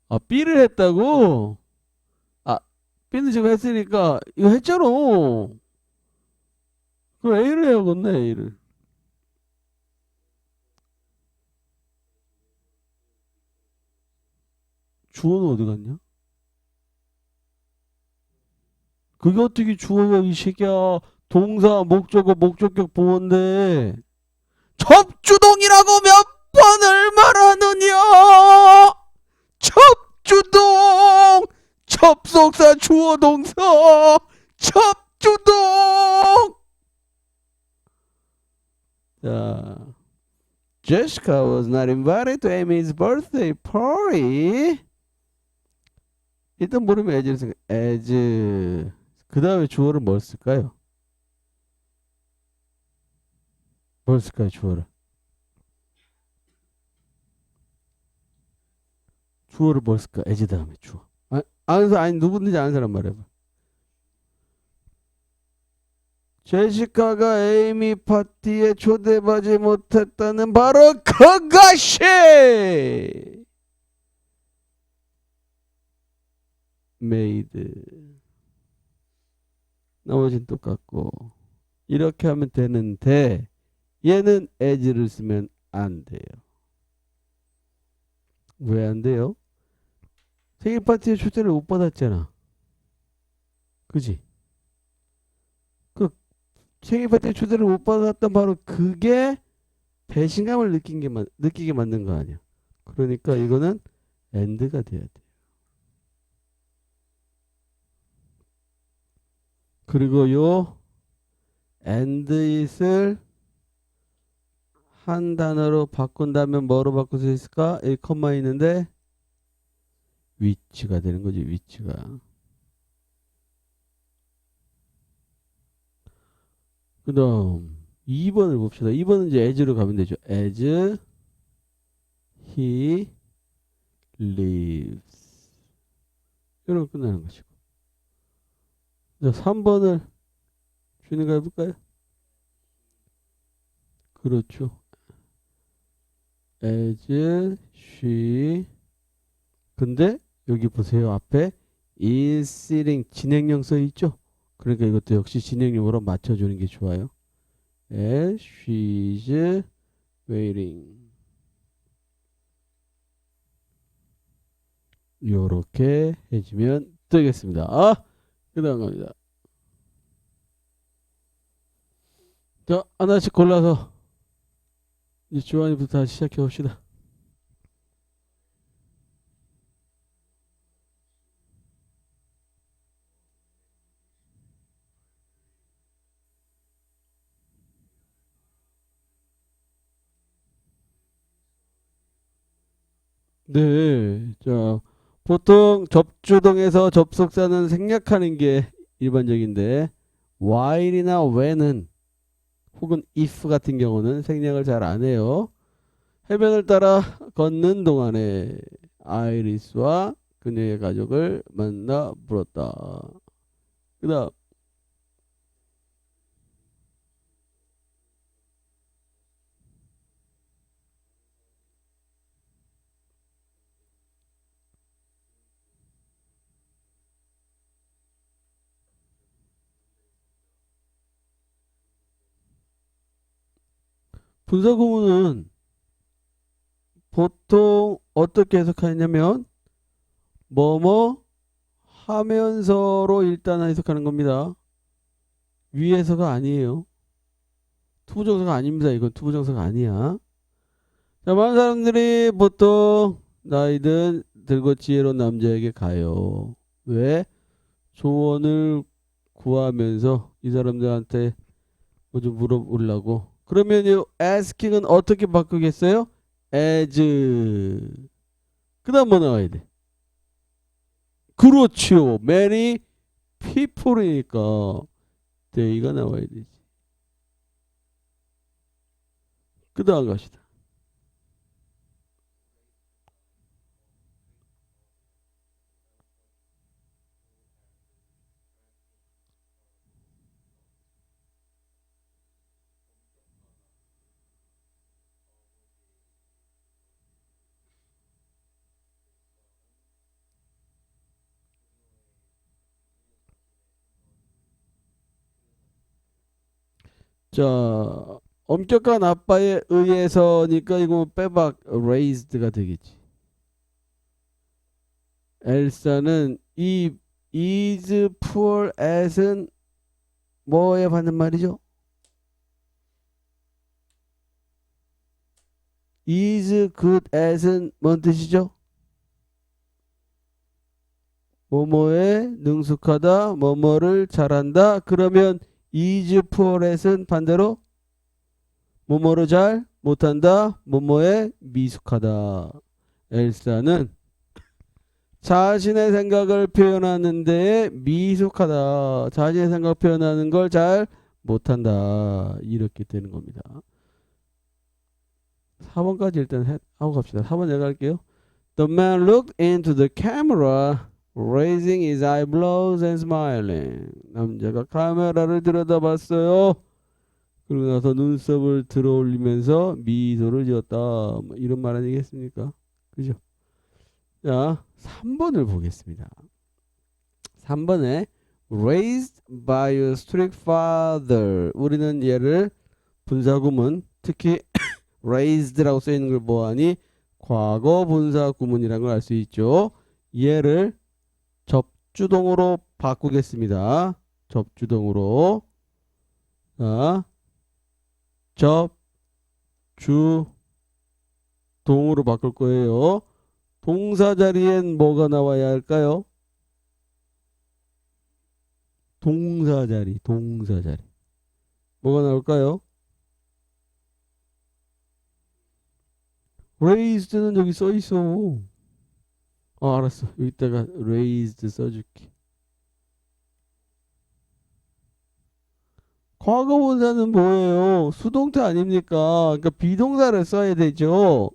[SPEAKER 1] 아, B를 했다고? 아, B는 지금 했으니까 이거 했잖아. 그럼 A를 해야겠네, A를. 주어는 어디 갔냐? 그게 어떻게 주어야, 이 새끼야. 동사, 목적어, 목적격 보호인데. 접주동이라고 몇 번을 말하느냐? 접주동! 접속사, 주어, 동사. 접주동! 자, Jessica was not invited to Amy's birthday party. 일단 모르면 as를 생각. as. 그 다음에 주어를 뭘 쓸까요? 뭘 쓸까요, 주어를? 주어를 뭘 쓸까? as 다음에 주어. 아니 누구든지 아는 사람 말해봐. 제시카가 에이미 파티에 초대받지 못했다는 바로 그것이 메이드. 나머지는 똑같고 이렇게 하면 되는데 얘는 as를 쓰면 안 돼요. 왜 안 돼요? 생일 파티에 초대를 못 받았잖아. 그지? 그 생일 파티에 초대를 못 받았던 바로 그게 배신감을 느끼게 만든 거 아니야. 그러니까 이거는 and가 돼야 돼. 그리고 요 and it을 한 단어로 바꾼다면 뭐로 바꿀 수 있을까? 1, 있는데 위치가 되는 거지, 위치가. 그 다음 2번을 봅시다. 2번은 이제 as로 가면 되죠. as he lives. 이러면 끝나는 것이고. 자, 3번을 주인가 해볼까요? 그렇죠. as she. 근데 여기 보세요. 앞에 is sitting 진행형 써 있죠? 그러니까 이것도 역시 진행형으로 맞춰주는 게 좋아요. as she's waiting. 요렇게 해주면 되겠습니다. 그 다음 갑니다. 자, 하나씩 골라서 이제 주환이부터 다시 시작해 봅시다. 네. 자, 보통 접주동에서 접속사는 생략하는 게 일반적인데 while이나 when은 혹은 if 같은 경우는 생략을 잘 안 해요. 해변을 따라 걷는 동안에 아이리스와 그녀의 가족을 만나 물었다. 그 다음 분사구문은 보통 어떻게 해석하냐면 뭐뭐 하면서로 일단 해석하는 겁니다. 위에서가 아니에요. 투부정사가 아닙니다. 이건 투부정사가 아니야. 자, 많은 사람들이 보통 나이든 들고 지혜로운 남자에게 가요. 왜? 조언을 구하면서 이 사람들한테 뭐 좀 물어보려고. 그러면 이 asking은 어떻게 바꾸겠어요? as. 그 다음 뭐 나와야 돼? 그렇죠. many people이니까 they가 나와야 되지. 그 다음 갑시다. 자, 엄격한 아빠에 의해서니까 이거 빼박 raised가 되겠지. 엘사는 이 is poor as은 뭐에 받는 말이죠? is good as은 뭔 뜻이죠? 뭐뭐에 능숙하다, 뭐뭐를 잘한다. 그러면 is poor as은 반대로 뭐뭐를 잘 못한다, 뭐뭐에 미숙하다. 엘사는 자신의 생각을 표현하는 데에 미숙하다. 자신의 생각 표현하는 걸 잘 못한다. 이렇게 되는 겁니다. 4번까지 일단 하고 갑시다. 4번 내가 할게요. The man looked into the camera, raising his eyebrows and smiling. 남자가 카메라를 들여다봤어요. 그러고 나서 눈썹을 들어 올리면서 미소를 지었다. 뭐 이런 말 아니겠습니까? 그죠? 자, 3번을 보겠습니다. 3번에 raised by a strict father. 우리는 얘를 분사구문, 특히 raised라고 써있는 걸 보아하니 과거 분사구문이라는 걸 알 수 있죠. 얘를 접주동으로 바꾸겠습니다. 접주동으로. 자, 접주동으로 바꿀 거예요. 동사 자리엔 뭐가 나와야 할까요? 동사 자리. 뭐가 나올까요? raised는 여기 써 있어. 알았어. 여기다가 raised 써줄게. 과거 분사는 뭐예요? 수동태 아닙니까? 그러니까 비동사를 써야 되죠.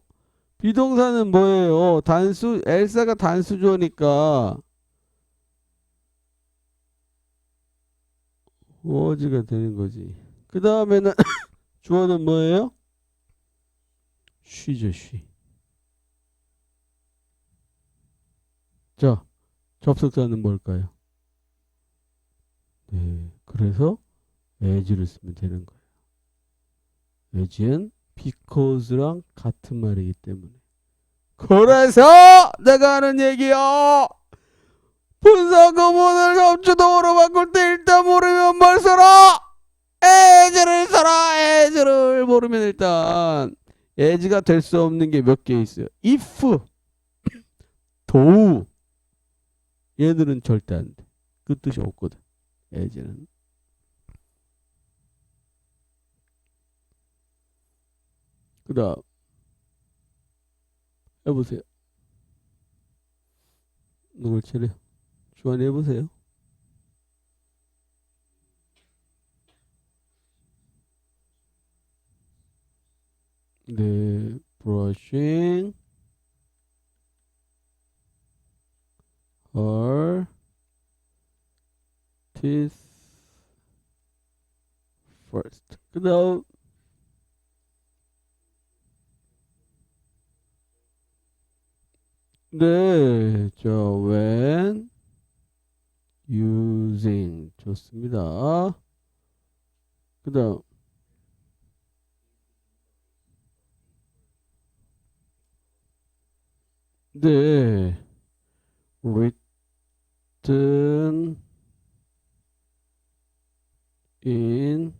[SPEAKER 1] 비동사는 뭐예요? 단수, 엘사가 단수조니까 워즈가 되는 거지. 그 다음에는 주어는 뭐예요? she죠, she. 자, 접속사는 뭘까요? 네, 그래서 as를 쓰면 되는 거예요. as는 because랑 같은 말이기 때문에. 그래서 내가 하는 얘기야. 분사구문을 접주동으로 바꿀 때 일단 모르면 뭘 써라? as를 써라. as를 모르면 일단 as가 될 수 없는 게 몇 개 있어요. if, do. 얘들은 절대 안 돼. 그 뜻이 없거든. as는. 그 다음 해보세요. 누굴 차례? 주환이 해보세요. 네, brushing her teeth first. 그 다음 네, when using. 좋습니다. 그 다음 네, written in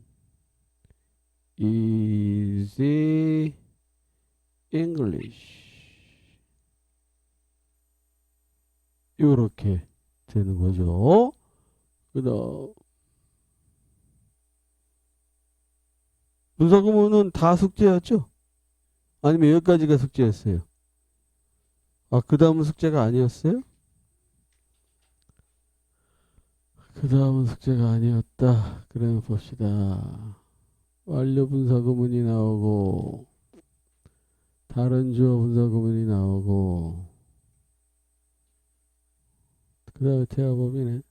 [SPEAKER 1] easy English. 이렇게 되는 거죠. 그 다음 분사구문은 다 숙제였죠? 아니면 여기까지가 숙제였어요? 그 다음은 숙제가 아니었어요? 그 다음은 숙제가 아니었다. 그러면 봅시다. 완료 분사구문이 나오고 다른 주어 분사구문이 나오고 그 다음에 태아법이네.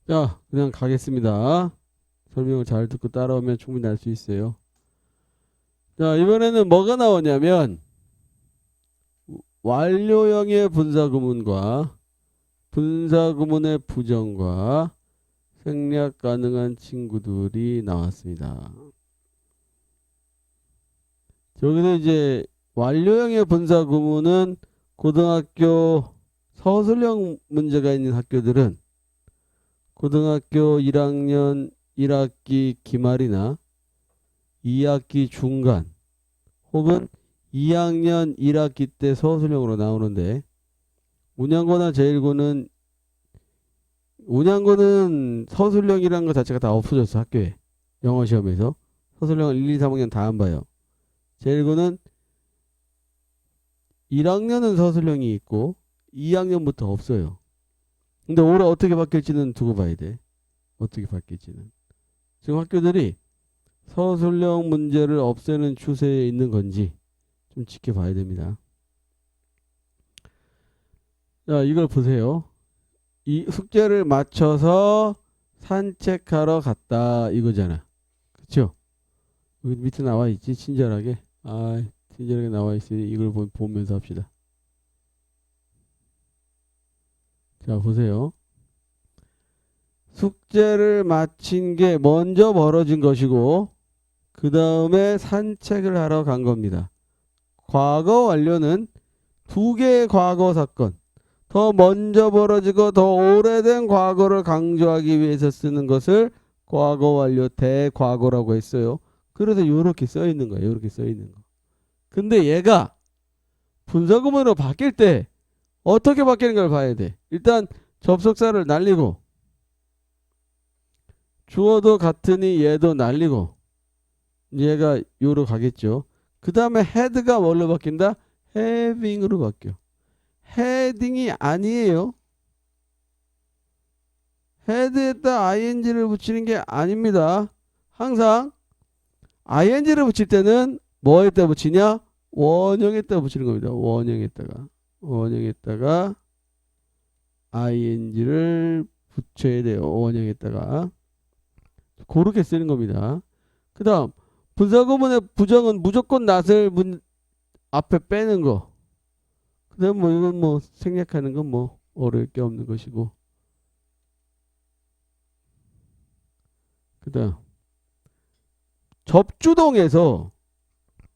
[SPEAKER 1] 자, 그냥 가겠습니다. 설명을 잘 듣고 따라오면 충분히 알 수 있어요. 자, 이번에는 뭐가 나오냐면 완료형의 분사구문과 분사구문의 부정과 생략 가능한 친구들이 나왔습니다. 여기서 이제 완료형의 분사구문은 고등학교 서술형 문제가 있는 학교들은 고등학교 1학년 1학기 기말이나 2학기 중간 혹은 2학년 1학기 때 서술형으로 나오는데 운양고나 제1고는 운양고는 서술형이라는 것 자체가 다 없어졌어. 학교에 영어 시험에서 서술형을 1, 2, 3학년 다 안 봐요. 제1고는 1학년은 서술형이 있고 2학년부터 없어요. 근데 올해 어떻게 바뀔지는 두고 봐야 돼. 어떻게 바뀔지는. 지금 학교들이 서술형 문제를 없애는 추세에 있는 건지 좀 지켜봐야 됩니다. 자, 이걸 보세요. 이 숙제를 맞춰서 산책하러 갔다 이거잖아. 그쵸? 여기 밑에 나와 있지. 친절하게. 친절하게 나와 있으니 이걸 보면서 합시다. 자, 보세요. 숙제를 마친 게 먼저 벌어진 것이고 그 다음에 산책을 하러 간 겁니다. 과거 완료는 두 개의 과거 사건, 더 먼저 벌어지고 더 오래된 과거를 강조하기 위해서 쓰는 것을 과거 완료 대과거라고 했어요. 그래서 이렇게 써 있는 거예요. 이렇게 써 있는 거. 근데 얘가 분사구문으로 바뀔 때 어떻게 바뀌는 걸 봐야 돼. 일단 접속사를 날리고 주어도 같으니 얘도 날리고 얘가 요로 가겠죠. 그 다음에 헤드가 뭘로 바뀐다? having으로 바뀌어. 헤딩이 아니에요. 헤드에다 ing를 붙이는 게 아닙니다. 항상 ing를 붙일 때는 뭐에다 붙이냐? 원형에다 붙이는 겁니다. 원형에다가 ing를 붙여야 돼요. 원형에다가 그렇게 쓰는 겁니다. 그 다음 분사구문의 부정은 무조건 낫을 앞에 빼는 거. 그 다음 뭐 이건 뭐 생략하는 건 뭐 어려울 게 없는 것이고. 그 다음 접주동에서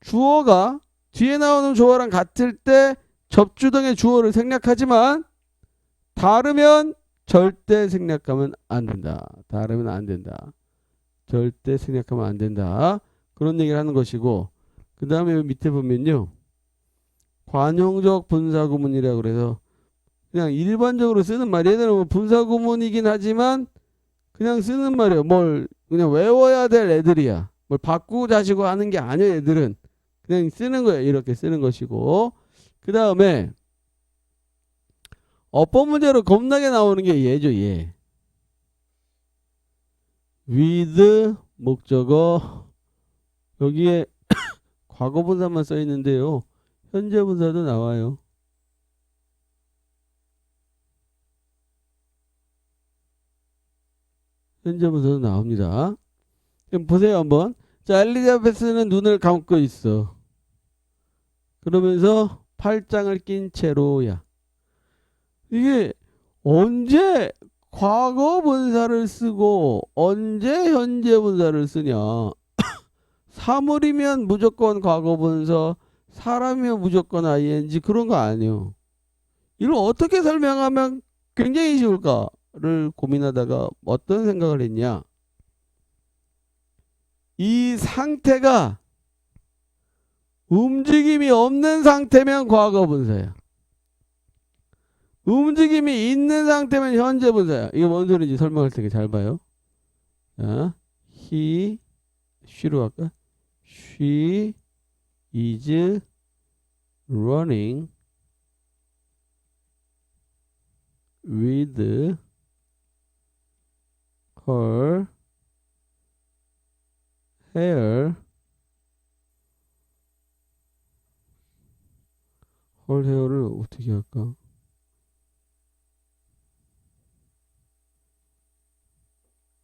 [SPEAKER 1] 주어가 뒤에 나오는 주어랑 같을 때 접주동의 주어를 생략하지만 다르면 절대 생략하면 안 된다. 다르면 안 된다. 절대 생략하면 안 된다. 그런 얘기를 하는 것이고 그 다음에 밑에 보면요. 관용적 분사구문이라고 그래서 그냥 일반적으로 쓰는 말이 얘들은 뭐 분사구문이긴 하지만 그냥 쓰는 말이에요. 뭘 그냥 외워야 될 애들이야. 뭘 바꾸고 자시고 하는 게 아니에요. 애들은 그냥 쓰는 거예요. 이렇게 쓰는 것이고 그 다음에 어법 문제로 겁나게 나오는 게 얘죠. 얘. with 목적어 여기에 과거 분사만 써 있는데요. 현재 분사도 나와요. 현재 분사도 나옵니다. 그럼 보세요 한번. 자, 엘리자베스는 눈을 감고 있어. 그러면서 팔짱을 낀 채로야. 이게 언제 과거 분사를 쓰고 언제 현재 분사를 쓰냐. 사물이면 무조건 과거 분사, 사람이면 무조건 ing 그런 거 아니에요. 이걸 어떻게 설명하면 굉장히 쉬울까를 고민하다가 어떤 생각을 했냐. 이 상태가 움직임이 없는 상태면 과거 분사야. 움직임이 있는 상태면 현재 분사야. 이게 뭔 소리인지 설명할 때 잘 봐요. 자, she로 할까? She is running with her hair. her hair를 어떻게 할까?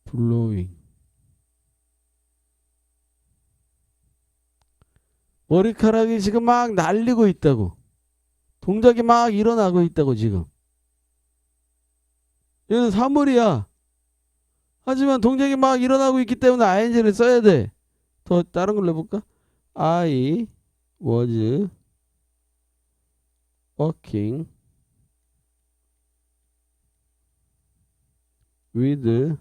[SPEAKER 1] blowing. 머리카락이 지금 막 날리고 있다고. 동작이 막 일어나고 있다고 지금. 얘는 사물이야. 하지만 동작이 막 일어나고 있기 때문에 ing를 써야 돼. 더 다른 걸로 해볼까? I was walking with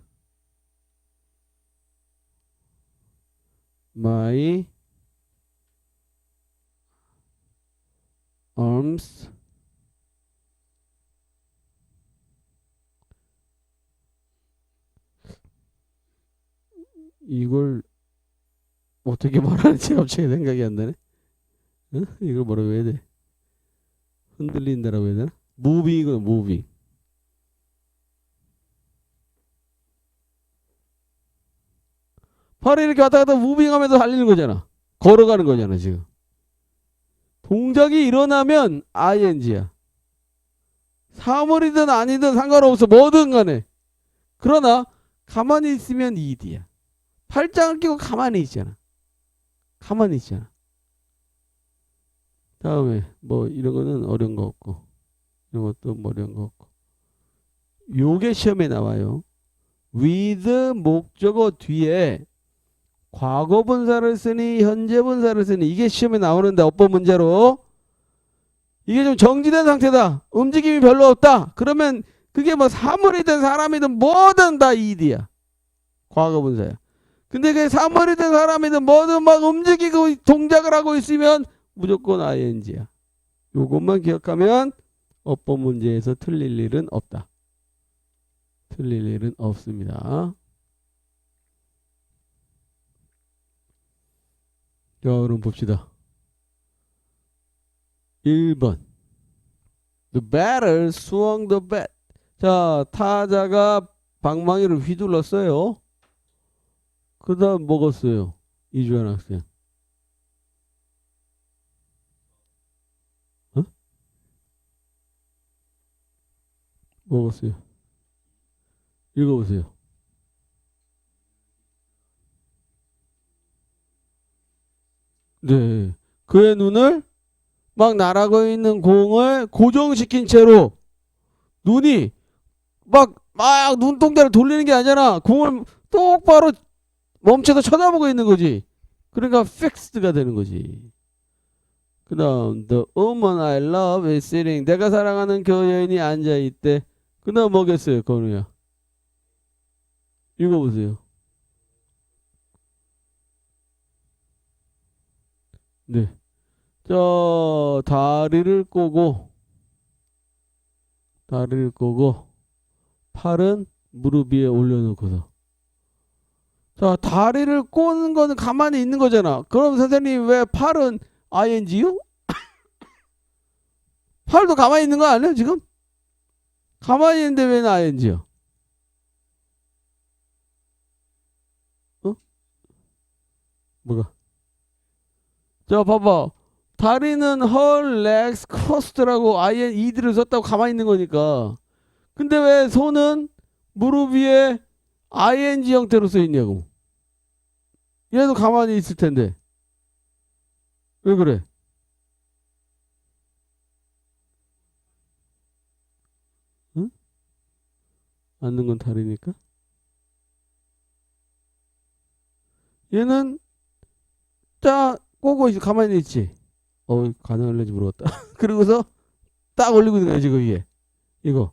[SPEAKER 1] my arms 이걸 어떻게 말하는지 갑자기 생각이 안 나네. 응? 이걸 뭐라고 해야 돼? 흔들린다라고 해야 되나? 무빙이구나, 무빙. 팔이 이렇게 왔다 갔다 무빙하면서 달리는 거잖아. 걸어가는 거잖아, 지금. 동작이 일어나면 ing야. 사물이든 아니든 상관없어. 뭐든 간에. 그러나 가만히 있으면 ed야. 팔짱을 끼고 가만히 있잖아. 가만히 있잖아. 다음에 뭐 이런 거는 어려운 거 없고 이런 것도 뭐 어려운 거 없고 요게 시험에 나와요. with 목적어 뒤에 과거 분사를 쓰니 현재 분사를 쓰니 이게 시험에 나오는데 어법 문제로 이게 좀 정지된 상태다. 움직임이 별로 없다. 그러면 그게 뭐 사물이든 사람이든 뭐든 다 ed야. 과거 분사야. 근데 그게 사물이든 사람이든 뭐든 막 움직이고 동작을 하고 있으면 무조건 ing야. 요것만 기억하면 어법 문제에서 틀릴 일은 없다. 틀릴 일은 없습니다. 자, 그럼 봅시다. 1번. The batter swung the bat. 자, 타자가 방망이를 휘둘렀어요. 그 다음 먹었어요. 이주환 학생. 어? 먹었어요. 읽어보세요. 네. 그의 눈을 막 날아가고 있는 공을 고정시킨 채로 눈이 막 눈동자를 돌리는 게 아니잖아. 공을 똑바로 멈춰서 쳐다보고 있는 거지. 그러니까 fixed가 되는 거지. 그 다음 the woman I love is sitting. 내가 사랑하는 그 여인이 앉아있대. 그 다음 뭐겠어요, 건우야? 읽어보세요. 네. 다리를 꼬고 팔은 무릎 위에 올려놓고서. 자, 다리를 꼬는 거는 가만히 있는 거잖아. 그럼 선생님 왜 팔은 ing요? 팔도 가만히 있는 거 아니에요, 지금? 가만히 있는데 왜 ing요? 어? 뭐가? 자, 봐봐. 다리는 her legs crossed라고 ed를 썼다고 가만히 있는 거니까. 근데 왜 손은 무릎 위에 ing 형태로 써 있냐고. 얘도 가만히 있을 텐데. 왜 그래? 응? 앉는 건 다르니까. 얘는 딱 꼬고 가만히 있지. 가능할는지 모르겠다. 그리고서 딱 올리고 있는 거야, 지금 위에. 이거.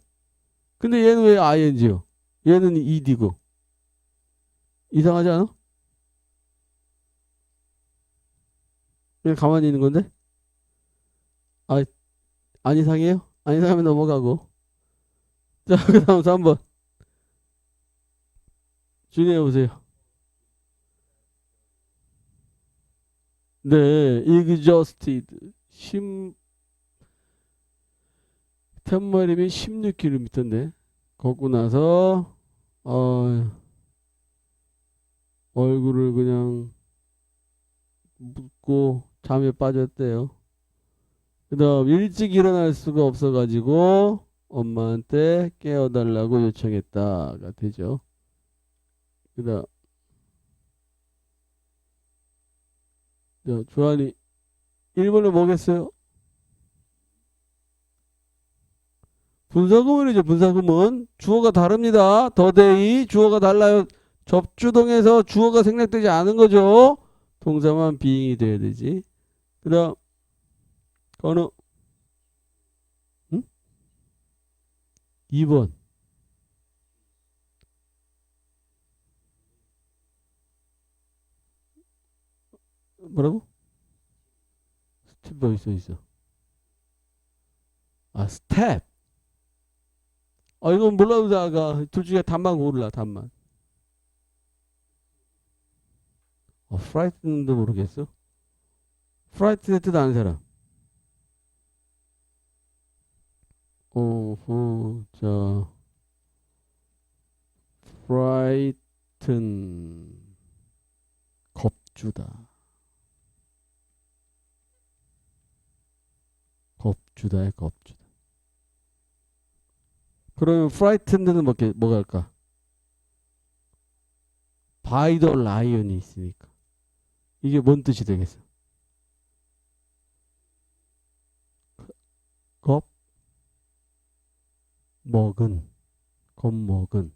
[SPEAKER 1] 근데 얘는 왜 ing요? 얘는 ed고. 이상하지 않아? 그냥 가만히 있는 건데? 아, 안 이상해요? 안 이상하면 넘어가고. 자, 그 다음 3번. 준비해 보세요. 네, exhausted. 템마리면 16km인데. 걷고 나서, 얼굴을 그냥 묻고 잠에 빠졌대요. 그 다음, 일찍 일어날 수가 없어가지고, 엄마한테 깨워달라고 요청했다가 되죠. 그 다음, 조한이 1번은 뭐겠어요? 분사구문이죠. 분사구문. 주어가 다릅니다. 더 데이 주어가 달라요. 접주동에서 주어가 생략되지 않은 거죠. 동사만 being이 돼야 되지. 그 다음 어느 2번 뭐라고? 스텝 있어. 아 스텝. 이건 몰라도 아가 둘 중에 답만 고르라 답만. 프라이트는도 모르겠어. 프라이트의 뜻 아는 사람. 자 프라이튼 겁주다. 겁주다의 겁주다. 그러면 프라이튼드는 뭐가 할까? 바이 더 라이언이 있으니까. 이게 뭔 뜻이 되겠어? 겁 먹은 겁먹은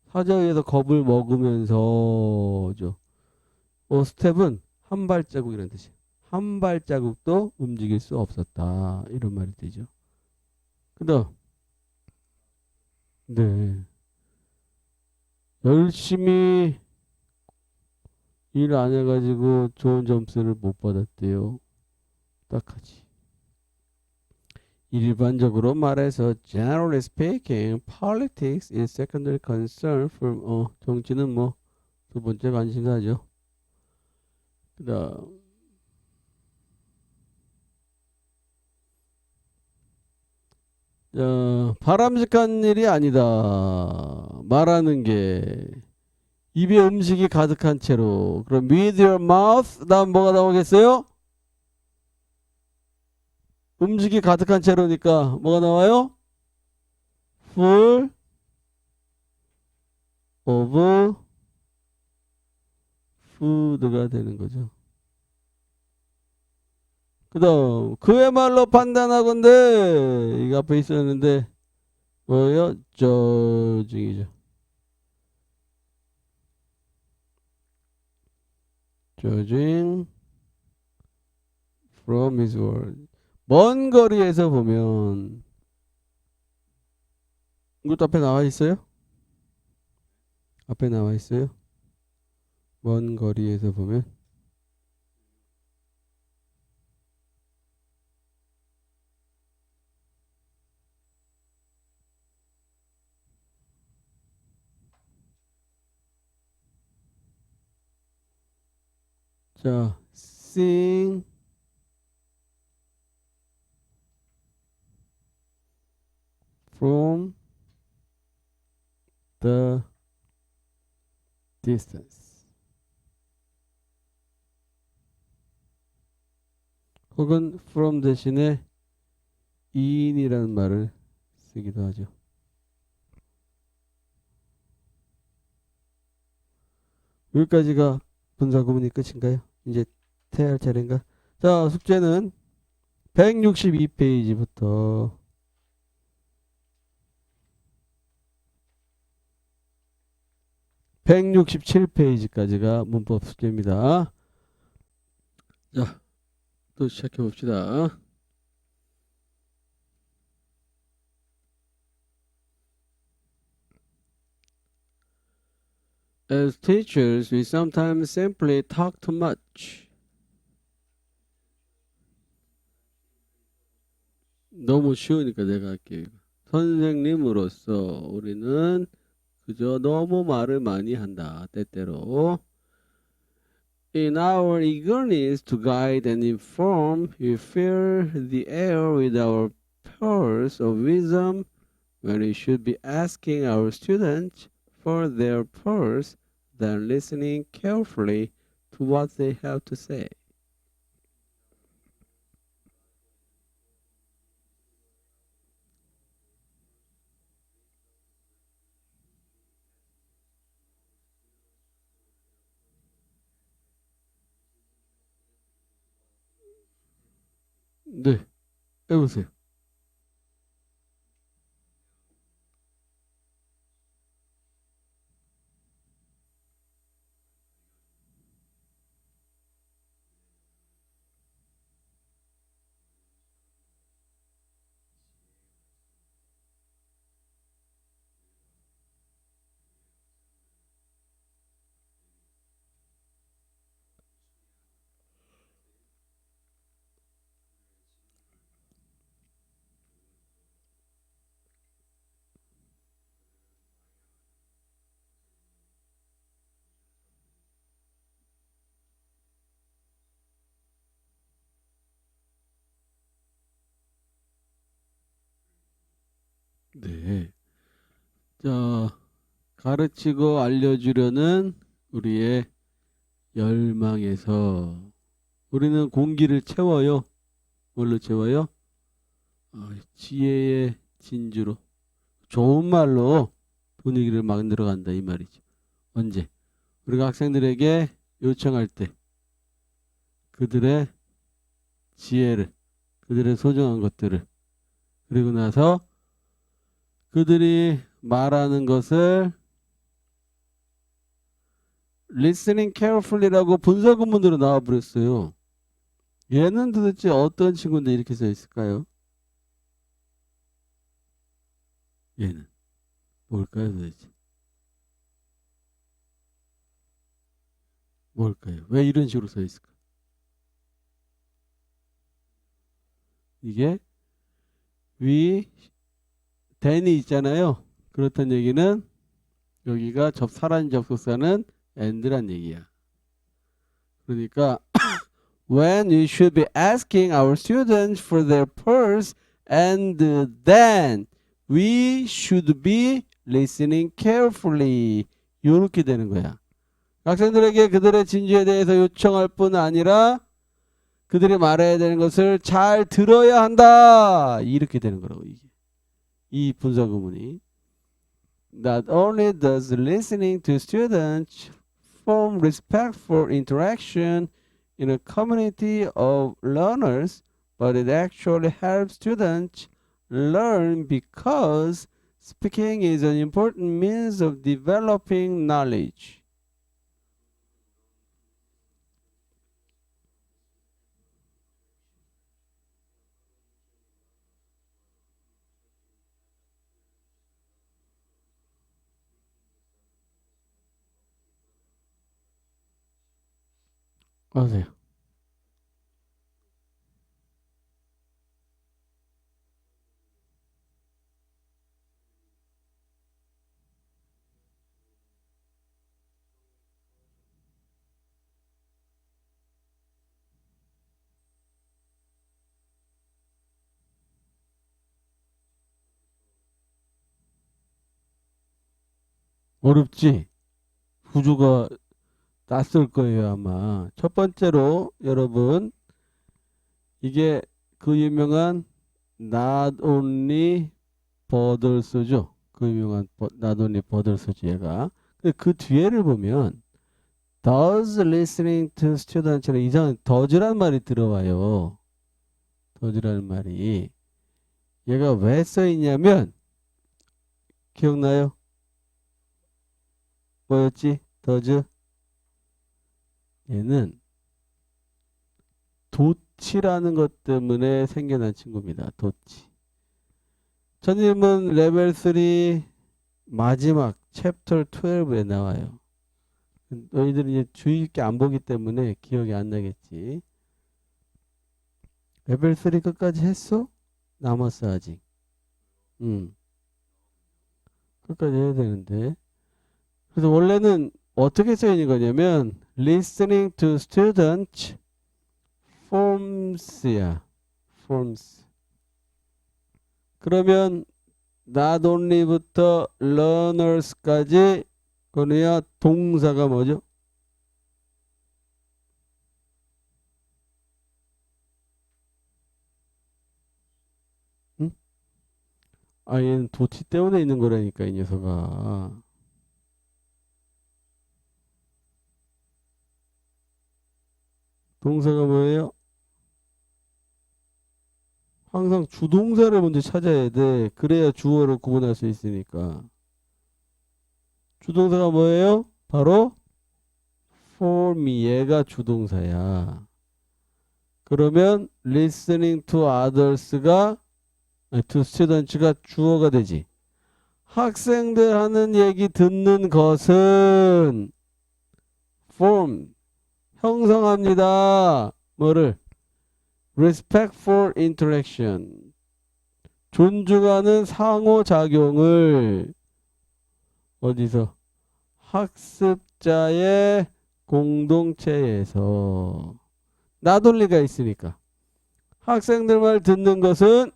[SPEAKER 1] 사자에서 겁을 먹으면서죠. 스텝은 한 발자국이라는 뜻이에요. 한 발자국도 움직일 수 없었다. 이런 말이 되죠. 그다음 네. 열심히 일 안 해가지고 좋은 점수를 못 받았대요. 딱하지. 일반적으로 말해서 generally speaking, politics is secondary concern for 정치는 뭐 두 번째 관심사죠. 그다음 바람직한 일이 아니다. 말하는 게 입에 음식이 가득한 채로. 그럼 with your mouth 다음 뭐가 나오겠어요? 음식이 가득한 채로니까 뭐가 나와요? full of food가 되는 거죠. 그 다음 그야말로 판단하건대 이거 앞에 있었는데 뭐예요? judging이죠. judging from his word. 먼 거리에서 보면 이것도 앞에 나와 있어요? 앞에 나와 있어요? 먼 거리에서 보면 자 seeing from the distance 혹은 from 대신에 in이라는 말을 쓰기도 하죠. 여기까지가 분사 구문이 끝인가요? 이제 태할 차례인가? 자, 숙제는 162페이지부터 167페이지까지가 문법 숙제입니다. 자, 또 시작해 봅시다. As teachers, we sometimes simply talk too much. 너무 쉬우니까 내가 할게요. 선생님으로서 우리는 그저 너무 말을 많이 한다. 때때로. In our eagerness to guide and inform, we fill the air with our pearls of wisdom when we should be asking our students for their pearls than listening carefully to what they have to say. 네, 해보세요. 네. 자, 가르치고 알려주려는 우리의 열망에서 우리는 공기를 채워요. 뭘로 채워요? 지혜의 진주로. 좋은 말로 분위기를 만들어 간다 이 말이죠. 언제? 우리가 학생들에게 요청할 때 그들의 지혜를, 그들의 소중한 것들을, 그리고 나서 그들이 말하는 것을 listening carefully라고 분사 구문으로 나와 버렸어요. 얘는 도대체 어떤 친구인데 이렇게 써 있을까요? 얘는 뭘까요 도대체? 뭘까요? 왜 이런 식으로 써 있을까? 이게 위 then이 있잖아요. 그렇다는 얘기는 여기가 사라진 접속사는 and란 얘기야. 그러니까 when we should be asking our students for their purse and then we should be listening carefully. 이렇게 되는 거야. 학생들에게 그들의 진주에 대해서 요청할 뿐 아니라 그들이 말해야 되는 것을 잘 들어야 한다. 이렇게 되는 거라고 이게. 이 분사 구문이. Not only does listening to students form respectful interaction in a community of learners, but it actually helps students learn because speaking is an important means of developing knowledge. 맞아요. 어렵지? 구조가 낯설 거예요, 아마. 첫 번째로 여러분 이게 그 유명한 not only 버들스죠. 그 유명한 not only 버들스죠, 얘가. 근데 그 뒤에를 보면 does listening to students처럼 이상한 does란 말이 들어와요. does라는 말이 얘가 왜 써 있냐면 기억나요? 뭐였지? does 얘는 도치라는 것 때문에 생겨난 친구입니다. 도치. 선생님은 레벨 3 마지막 챕터 12에 나와요. 너희들이 이제 주의 깊게 안 보기 때문에 기억이 안 나겠지. 레벨 3 끝까지 했어? 남았어 아직. 응. 끝까지 해야 되는데. 그래서 원래는 어떻게 써 있는 거냐면 listening to students forms야. forms. 그러면 not only부터 learners까지 그래야 동사가 뭐죠? 응? 아 얘는 도치 때문에 있는 거라니까 이 녀석아. 동사가 뭐예요? 항상 주동사를 먼저 찾아야 돼. 그래야 주어를 구분할 수 있으니까. 주동사가 뭐예요? 바로 for me. 얘가 주동사야. 그러면 listening to others가 to students가 주어가 되지. 학생들 하는 얘기 듣는 것은 form 형성합니다. 뭐를? respectful interaction 존중하는 상호작용을 어디서? 학습자의 공동체에서 나돌리가 있으니까 학생들 말 듣는 것은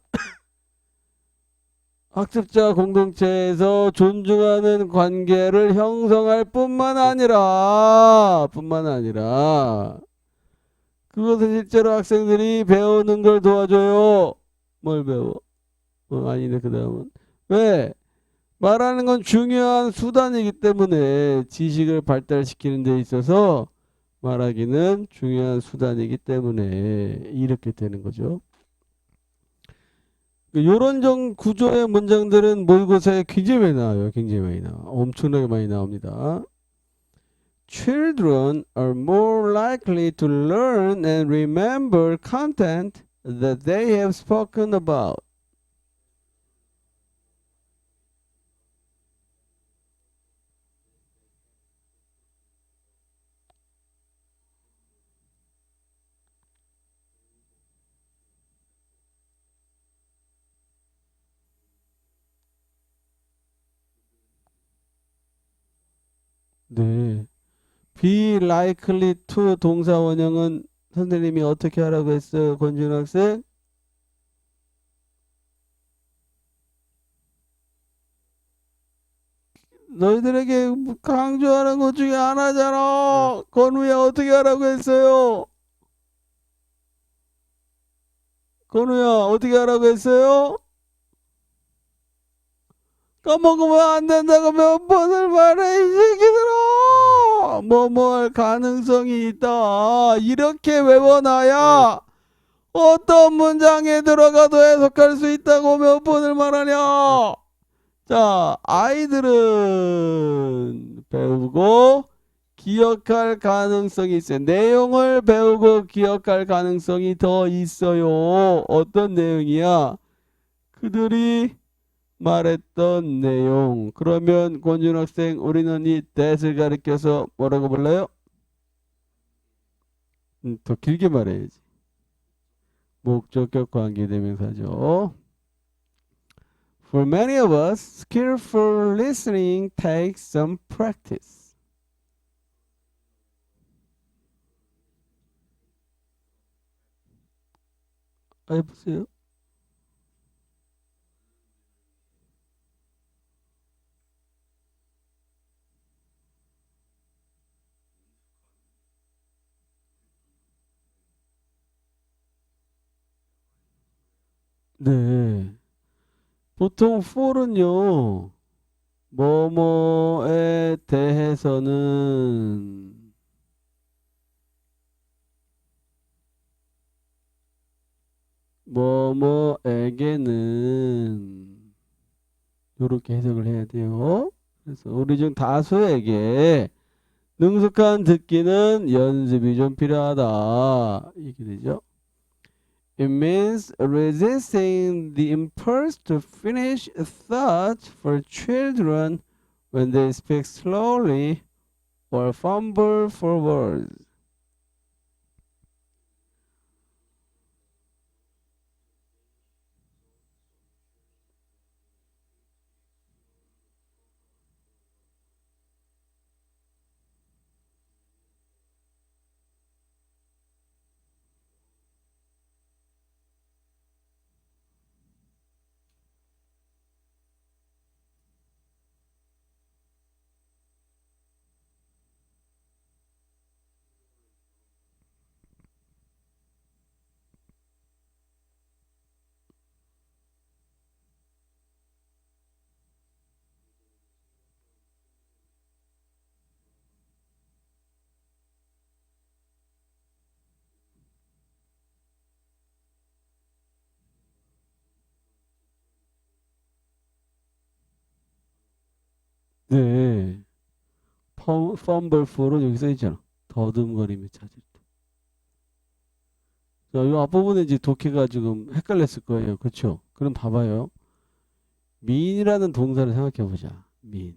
[SPEAKER 1] 학습자 공동체에서 존중하는 관계를 형성할 뿐만 아니라 그것은 실제로 학생들이 배우는 걸 도와줘요. 뭘 배워? 아니네. 그 다음은 왜? 말하는 건 중요한 수단이기 때문에 지식을 발달시키는 데 있어서 말하기는 중요한 수단이기 때문에 이렇게 되는 거죠. 요런 구조의 문장들은 모의고사에 굉장히 많이 나와요. 굉장히 많이 나와. 엄청나게 많이 나옵니다. Children are more likely to learn and remember content that they have spoken about. 네. Be likely to 동사 원형은 선생님이 어떻게 하라고 했어요? 권준 학생? 너희들에게 강조하는 것 중에 하나잖아. 건우야 어떻게 하라고 했어요? 건우야 어떻게 하라고 했어요? 까먹으면 안 된다고 몇 번을 말해 이 새끼들아. 뭐 할 가능성이 있다. 이렇게 외워놔야 어떤 문장에 들어가도 해석할 수 있다고 몇 번을 말하냐. 자, 아이들은 배우고 기억할 가능성이 있어요. 내용을 배우고 기억할 가능성이 더 있어요. 어떤 내용이야? 그들이 말했던 내용. 그러면 권준 학생, 우리는 이 that을 가리켜서 뭐라고 불러요? 더 길게 말해야지. 목적격 관계대명사죠. For many of us, skillful listening takes some practice. 해보세요. 네. 보통 for은요, 뭐뭐에 대해서는 뭐뭐에게는 이렇게 해석을 해야 돼요. 그래서 우리 중 다수에게 능숙한 듣기는 연습이 좀 필요하다. 이렇게 되죠. It means resisting the impulse to finish a thought for children when they speak slowly or fumble for words. 네. fumbleful은 여기 써있잖아. 더듬거리며 찾을 때. 자, 이 앞부분에 이제 독해가 지금 헷갈렸을 거예요. 그렇죠? 그럼 봐봐요. mean이라는 동사를 생각해 보자. mean.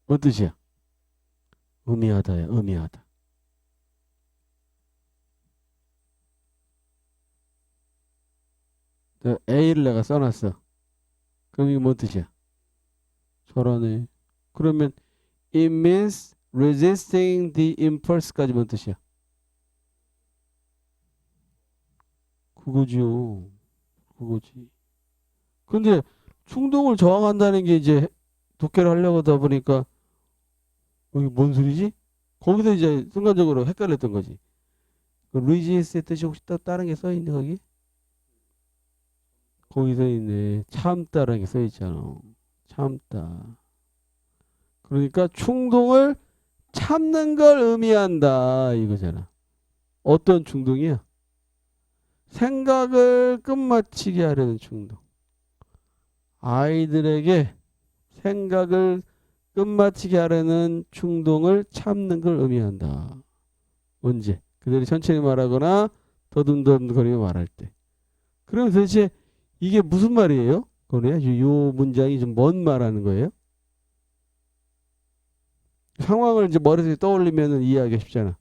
[SPEAKER 1] 뭔 뜻이야? 의미하다야. 의미하다. A를 내가 써놨어. 그럼 이게 뭔 뜻이야? 저러네. 그러면 it means resisting the impulse까지 뭔 뜻이야? 그거지요. 그거지. 근데 충동을 저항한다는 게 이제 독해를 하려고 하다 보니까 이게 뭔 소리지? 거기서 이제 순간적으로 헷갈렸던 거지. 그 resist의 뜻이 혹시 또 다른 게 써있네 거기? 거기 써있네. 참다라는 게 써있잖아. 참다. 그러니까 충동을 참는 걸 의미한다 이거잖아. 어떤 충동이야? 생각을 끝마치게 하려는 충동. 아이들에게 생각을 끝마치게 하려는 충동을 참는 걸 의미한다. 언제? 그들이 천천히 말하거나 더듬더듬거리며 말할 때. 그럼 도대체 이게 무슨 말이에요? 그래야 요 문장이 좀 뭔 말하는 거예요? 상황을 이제 머릿속에 떠올리면 이해하기 쉽잖아.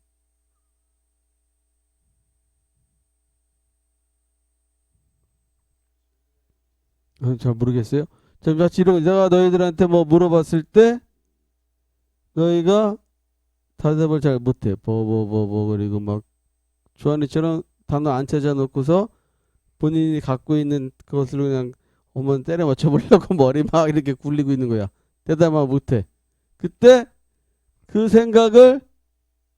[SPEAKER 1] 잘 모르겠어요. 자, 마치 이런 내가 너희들한테 뭐 물어봤을 때 너희가 대답을 잘 못해. 그리고 막 주한이처럼 단어 안 찾아 놓고서 본인이 갖고 있는 그것을 그냥 한번 때려 맞춰 보려고 머리 막 이렇게 굴리고 있는 거야. 대답만 못해. 그때 그 생각을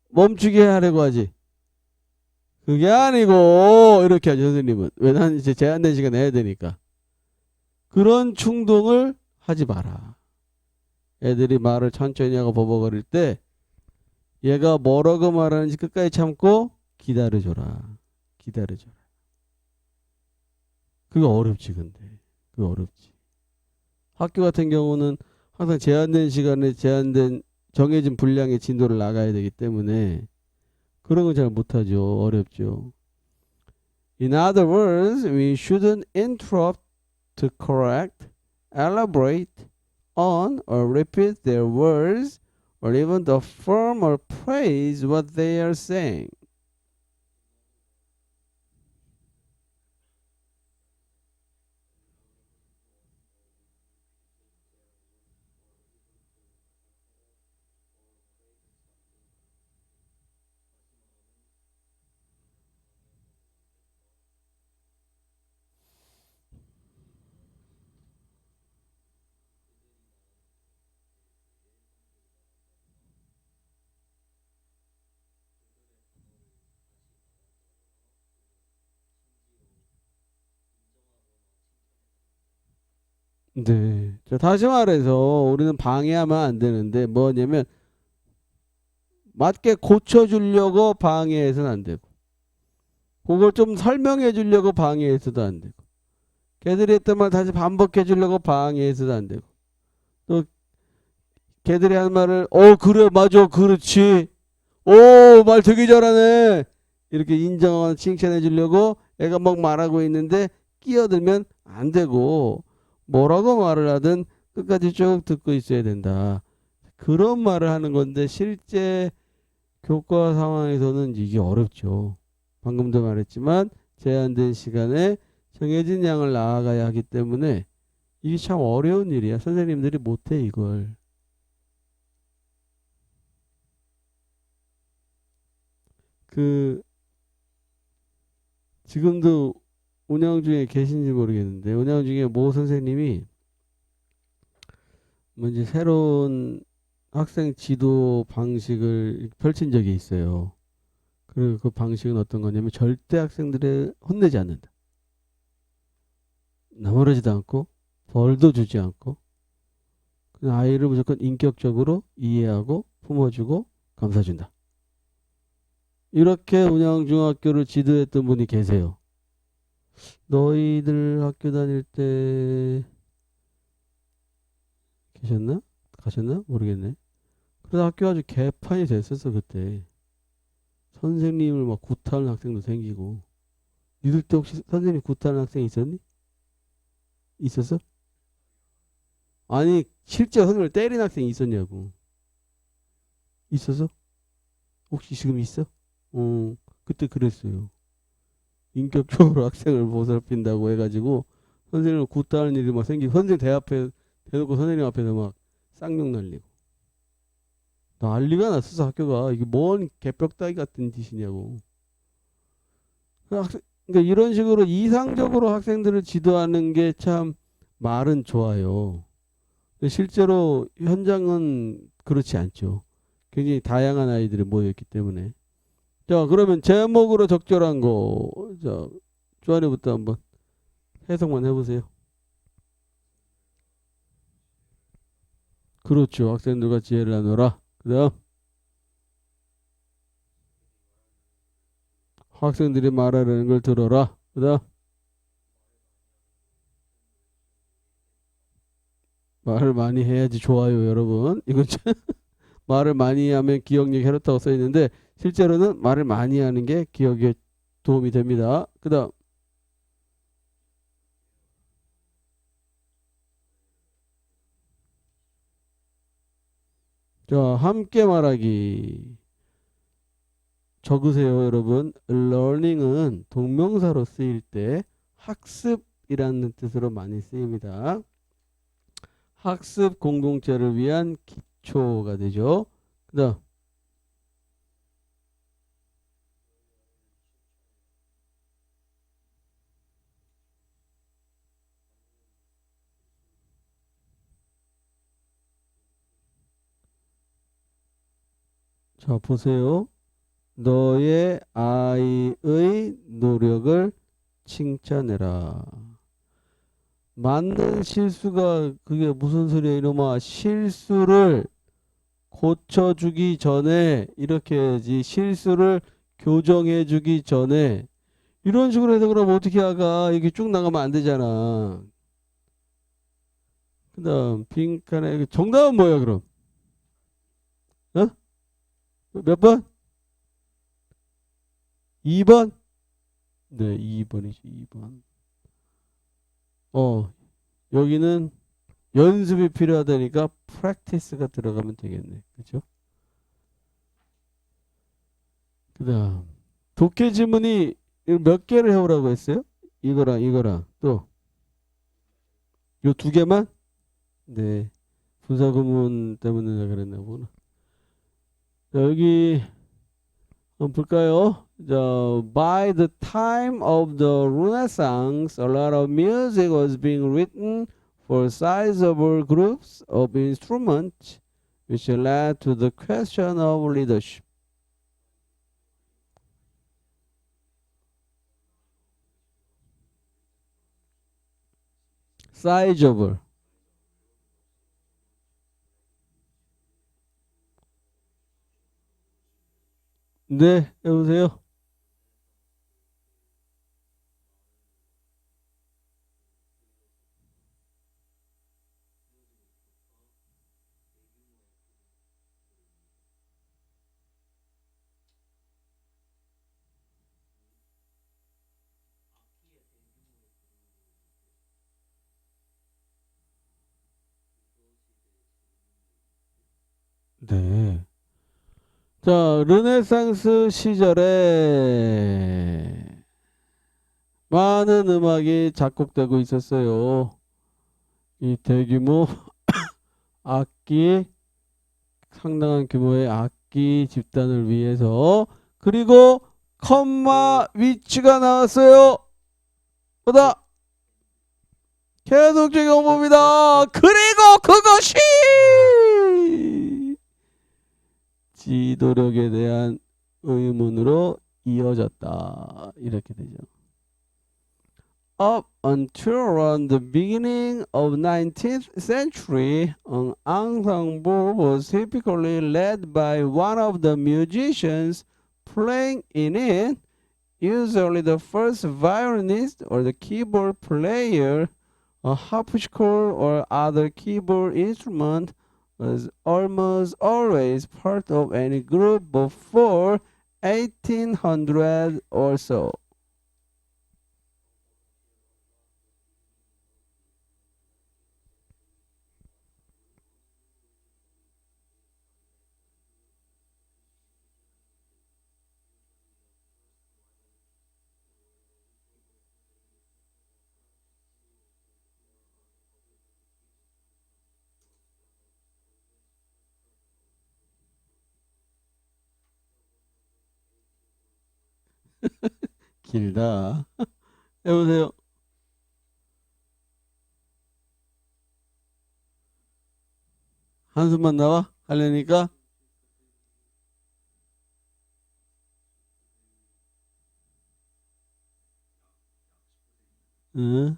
[SPEAKER 1] 멈추게 하려고 하지. 그게 아니고 이렇게 하죠 선생님은. 왜 난 이제 제한된 시간에 해야 되니까. 그런 충동을 하지 마라. 애들이 말을 천천히 하고 버벅거릴 때 얘가 뭐라고 말하는지 끝까지 참고 기다려줘라. 기다려줘라. 그거 어렵지 근데. 그거 어렵지. 학교 같은 경우는 항상 제한된 시간에 제한된 정해진 분량의 진도를 나가야 되기 때문에 그런 건 잘 못하죠. 어렵죠. In other words, we shouldn't interrupt to correct, elaborate on or repeat their words or even affirm or praise what they are saying. 네. 자, 다시 말해서 우리는 방해하면 안 되는데 뭐냐면 맞게 고쳐주려고 방해해서는 안 되고 그걸 좀 설명해 주려고 방해해서도 안 되고 걔들이 했던 말 다시 반복해 주려고 방해해서도 안 되고 또 걔들이 한 말을 그래 맞아 그렇지 말 되게 잘하네 이렇게 인정하고 칭찬해 주려고 애가 막 말하고 있는데 끼어들면 안 되고 뭐라고 말을 하든 끝까지 쭉 듣고 있어야 된다. 그런 말을 하는 건데 실제 교과 상황에서는 이게 어렵죠. 방금도 말했지만 제한된 시간에 정해진 양을 나아가야 하기 때문에 이게 참 어려운 일이야. 선생님들이 못해 이걸. 그 지금도 운영 중에 계신지 모르겠는데 운영 중에 모 선생님이 뭐 이제 새로운 학생 지도 방식을 펼친 적이 있어요. 그리고 그 방식은 어떤 거냐면 절대 학생들을 혼내지 않는다. 나무라지도 않고 벌도 주지 않고 그냥 아이를 무조건 인격적으로 이해하고 품어주고 감싸준다. 이렇게 운양중학교를 지도했던 분이 계세요. 너희들 학교 다닐 때 계셨나? 가셨나? 모르겠네. 그래서 학교 아주 개판이 됐었어 그때. 선생님을 막 구타하는 학생도 생기고. 니들 때 혹시 선생님 구타하는 학생 있었니? 있었어? 아니 실제 선생님을 때리는 학생이 있었냐고. 있었어? 혹시 지금 있어? 그때 그랬어요. 인격적으로 학생을 보살핀다고 해가지고 선생님을 구타하는 일이 막 생기고 선생님 대놓고 선생님 앞에서 막 쌍욕 날리고 난리가 났었어 학교가. 이게 뭔 개벽다기 같은 짓이냐고. 그러니까 이런 식으로 이상적으로 학생들을 지도하는 게 참 말은 좋아요. 근데 실제로 현장은 그렇지 않죠. 굉장히 다양한 아이들이 모여있기 때문에. 자, 그러면 제목으로 적절한 거. 자, 조한이부터 한번 해석만 해보세요. 그렇죠. 학생들과 지혜를 나누라. 그 다음 학생들이 말하려는 걸 들어라. 그 다음 말을 많이 해야지 좋아요 여러분. 이건 말을 많이 하면 기억력이 해롭다고 써있는데 실제로는 말을 많이 하는 게 기억에 도움이 됩니다. 그 다음 자 함께 말하기 적으세요 여러분. learning은 동명사로 쓰일 때 학습이라는 뜻으로 많이 쓰입니다. 학습 공동체를 위한 기초가 되죠. 그 다음 자 보세요. 너의 아이의 노력을 칭찬해라. 맞는 실수가 그게 무슨 소리야 이놈아. 실수를 고쳐주기 전에 이렇게 해야지. 실수를 교정해주기 전에 이런 식으로 해서 그러면 어떻게 하가. 이게 쭉 나가면 안 되잖아. 그 다음 빈칸에 정답은 뭐야 그럼? 어? 몇 번? 2번? 네 2번이지 2번. 여기는 연습이 필요하다니까 practice가 들어가면 되겠네. 그죠? 그 다음 독해 지문이 몇 개를 해오라고 했어요? 이거랑 또 요 두 개만? 네 분사 구문 때문에 내가 그랬나 보구나. 자, 여기 한번 볼까요? 자, by the time of the Renaissance, a lot of music was being written for sizable groups of instruments, which led to the question of leadership. Sizable. 네, 여보세요? 네. 자, 르네상스 시절에 많은 음악이 작곡되고 있었어요. 이 대규모 악기, 상당한 규모의 악기 집단을 위해서. 그리고 컴마 위치가 나왔어요. 보다 계속적인 홍보입니다. 그리고 그것이 지도력에 대한 의문으로 이어졌다. 이렇게 되죠. Up until around the beginning of 19th century, an ensemble was typically led by one of the musicians playing in it, usually the first violinist or the keyboard player. A harpsichord or other keyboard instrument was almost always part of any group before 1800 or so. 길다. 해보세요. 한숨만 나와? 하려니까? 응?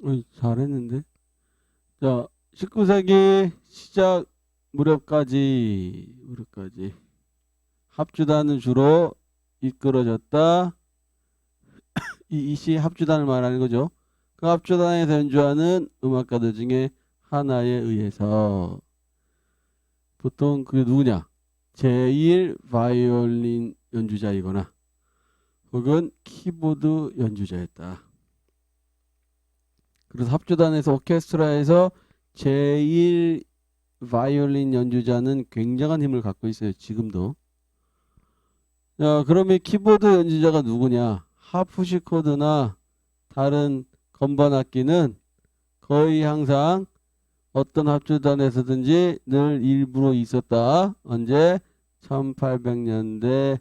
[SPEAKER 1] 어이, 잘했는데? 자, 19세기 시작 무렵까지 합주단은 주로 이끌어졌다. 이시 합주단을 말하는 거죠. 그 합주단에서 연주하는 음악가들 중에 하나에 의해서 보통 그게 누구냐? 제1 바이올린 연주자이거나 혹은 키보드 연주자였다. 그래서 합주단에서 오케스트라에서 제1 바이올린 연주자는 굉장한 힘을 갖고 있어요. 지금도. 자, 그러면 키보드 연주자가 누구냐? 하프시코드나 다른 건반 악기는 거의 항상 어떤 합주단에서든지 늘 일부러 있었다. 언제? 1800년대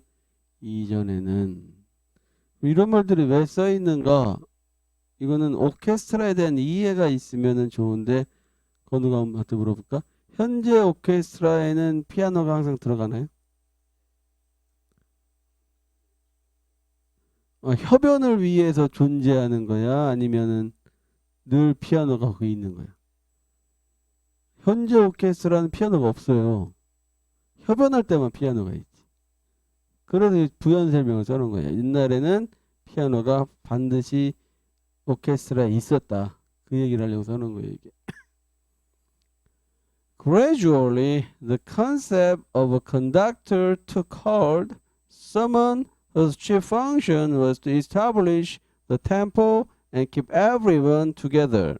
[SPEAKER 1] 이전에는. 이런 말들이 왜 써 있는가? 이거는 오케스트라에 대한 이해가 있으면 좋은데 건우가한테 물어볼까? 현재 오케스트라에는 피아노가 항상 들어가나요? 협연을 위해서 존재하는 거야? 아니면은 늘 피아노가 거기 있는 거야? 현재 오케스트라는 피아노가 없어요. 협연할 때만 피아노가 있지. 그래서 부연 설명을 써놓은 거야. 옛날에는 피아노가 반드시 오케스트라에 있었다. 그 얘기를 하려고 써놓은 거예요, 이게. Gradually, the concept of a conductor took hold. Someone whose chief function was to establish the tempo and keep everyone together.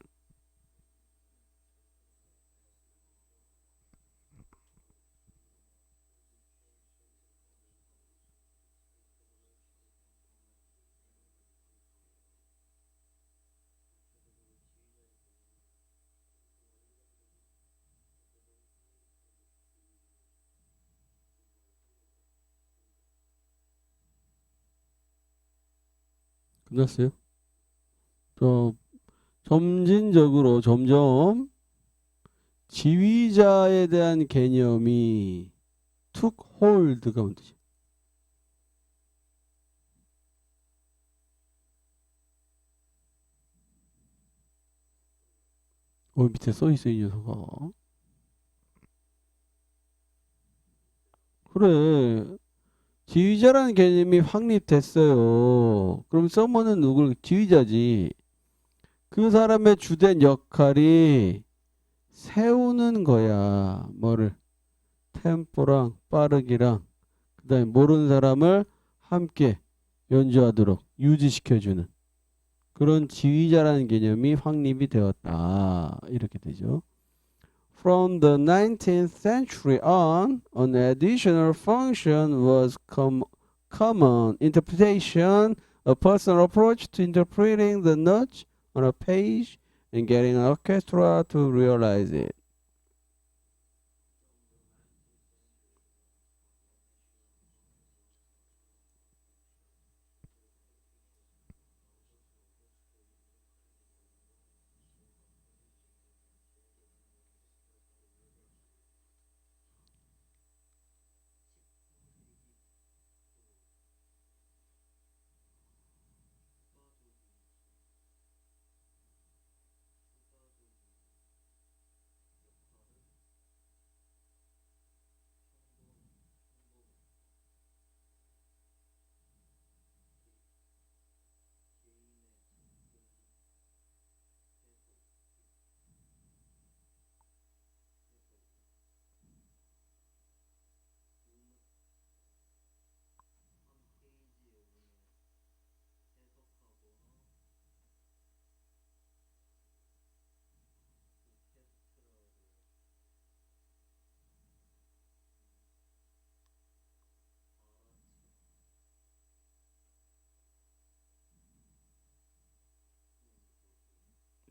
[SPEAKER 1] 끝났어요? 저 점진적으로 점점 지휘자에 대한 개념이 took hold가 뭔 뜻이야? 밑에 써있어 이 녀석아. 그래. 지휘자라는 개념이 확립됐어요. 그럼 서머는 누굴? 지휘자지. 그 사람의 주된 역할이 세우는 거야. 뭐를? 템포랑 빠르기랑 그다음에 모르는 사람을 함께 연주하도록 유지시켜주는 그런 지휘자라는 개념이 확립이 되었다. 이렇게 되죠. From the 19th century on, an additional function was common interpretation, a personal approach to interpreting the notes on a page and getting an orchestra to realize it.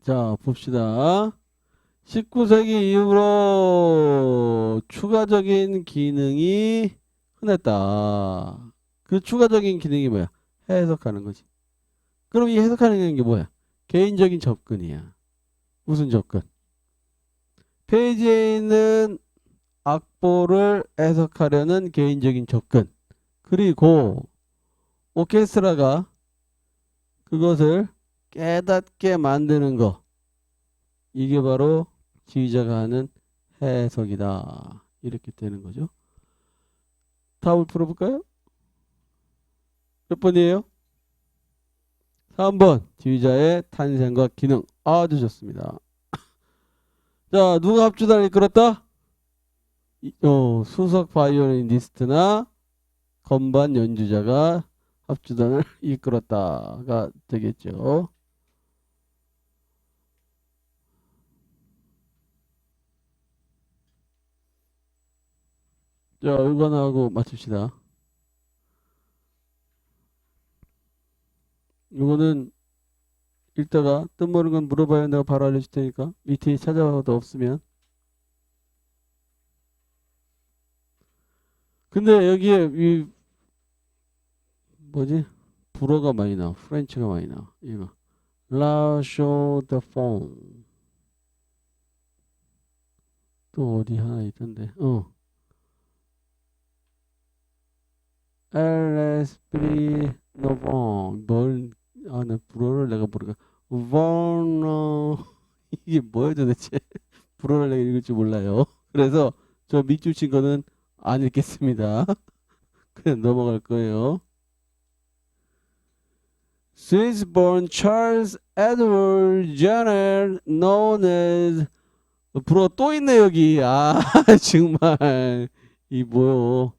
[SPEAKER 1] 자, 봅시다. 19세기 이후로 추가적인 기능이 흔했다. 그 추가적인 기능이 뭐야? 해석하는 거지. 그럼 이 해석하는 게 뭐야? 개인적인 접근이야. 무슨 접근? 페이지에 있는 악보를 해석하려는 개인적인 접근. 그리고 오케스트라가 그것을 깨닫게 만드는 거. 이게 바로 지휘자가 하는 해석이다. 이렇게 되는 거죠. 답을 풀어볼까요? 몇 번이에요? 3번. 지휘자의 탄생과 기능. 아주 좋습니다. 자, 누가 합주단을 이끌었다? 수석 바이올리니스트나 건반 연주자가 합주단을 이끌었다가 되겠죠. 자, 이거 하고 맞춥시다. 이거는 읽다가 뜻모르는 건 물어봐야 내가 바로 알려줄 테니까 밑에 찾아봐도 없으면. 근데 여기에 이 뭐지? 불어가 많이 나와. 프렌치가 많이 나와. 이거 La show the phone. 또 어디 하나 있던데. LSP 노봉. 나 불어를 내가 모르겠. 버너 이게 뭐야 도대체? 불어를 내가 읽을 줄 몰라요. 그래서 저 밑줄 친 거는 안 읽겠습니다. 그냥 넘어갈 거예요. Swiss-born Charles Edward Jenner, known as 불어 또 있네 여기. 아 정말 이 뭐요?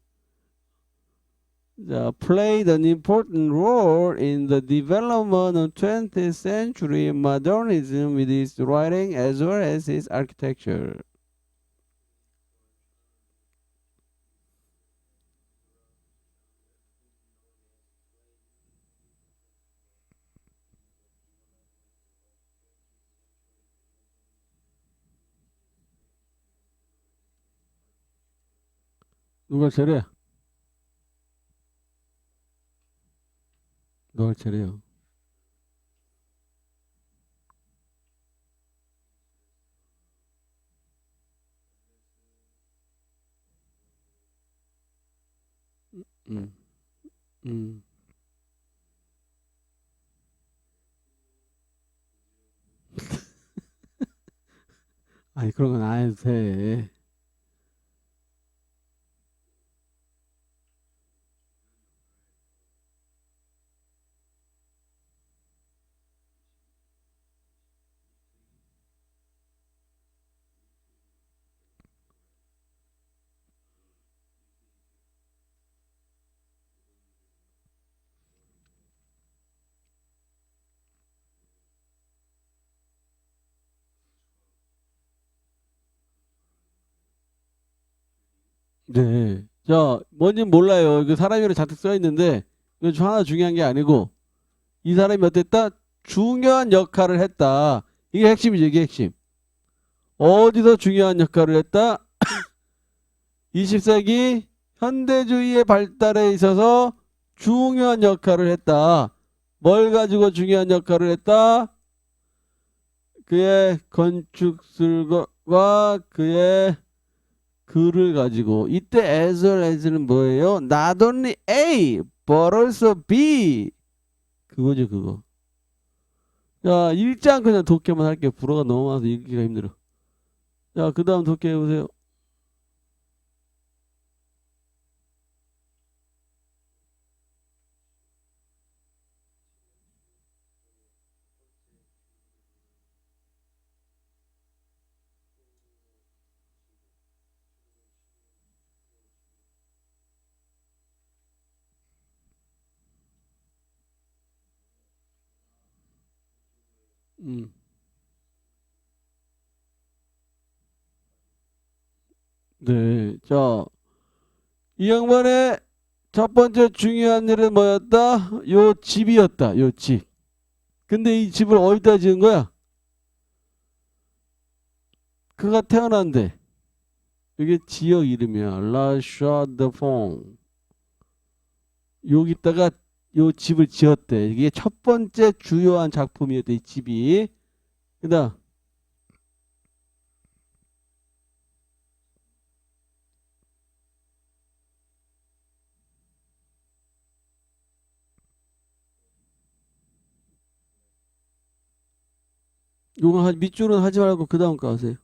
[SPEAKER 1] 자, played an important role in the development of 20th century modernism with his writing as well as his architecture. 누가 차례? 누가 차례요? 음, 음. 아니 그런 건 안 해도 돼. 네. 자, 뭔지 몰라요. 그 사람 이름 잔뜩 써 있는데 이건 하나 중요한 게 아니고 이 사람이 어땠다? 중요한 역할을 했다. 이게 핵심이죠. 이게 핵심. 어디서 중요한 역할을 했다? 20세기 현대주의의 발달에 있어서 중요한 역할을 했다. 뭘 가지고 중요한 역할을 했다? 그의 건축술과 그의 글을 가지고 이때 as well as는 뭐예요? Not only A, but also B. 그거죠, 그거. 자, 일장 그냥 독해만 할게요. 불어가 너무 많아서 읽기가 힘들어. 자, 그 다음 독해 해보세요. 음. 네. 자, 이 양반의 첫 번째 중요한 일은 뭐였다? 요 집이었다. 요 집. 근데 이 집을 어디다 지은 거야? 그가 태어난대. 이게 지역 이름이야. 라 샤드퐁. 여기다가 요 집을 지었대. 이게 첫 번째 주요한 작품이었대, 이 집이. 그다음 요거 밑줄은 하지 말고 그다음 거 하세요.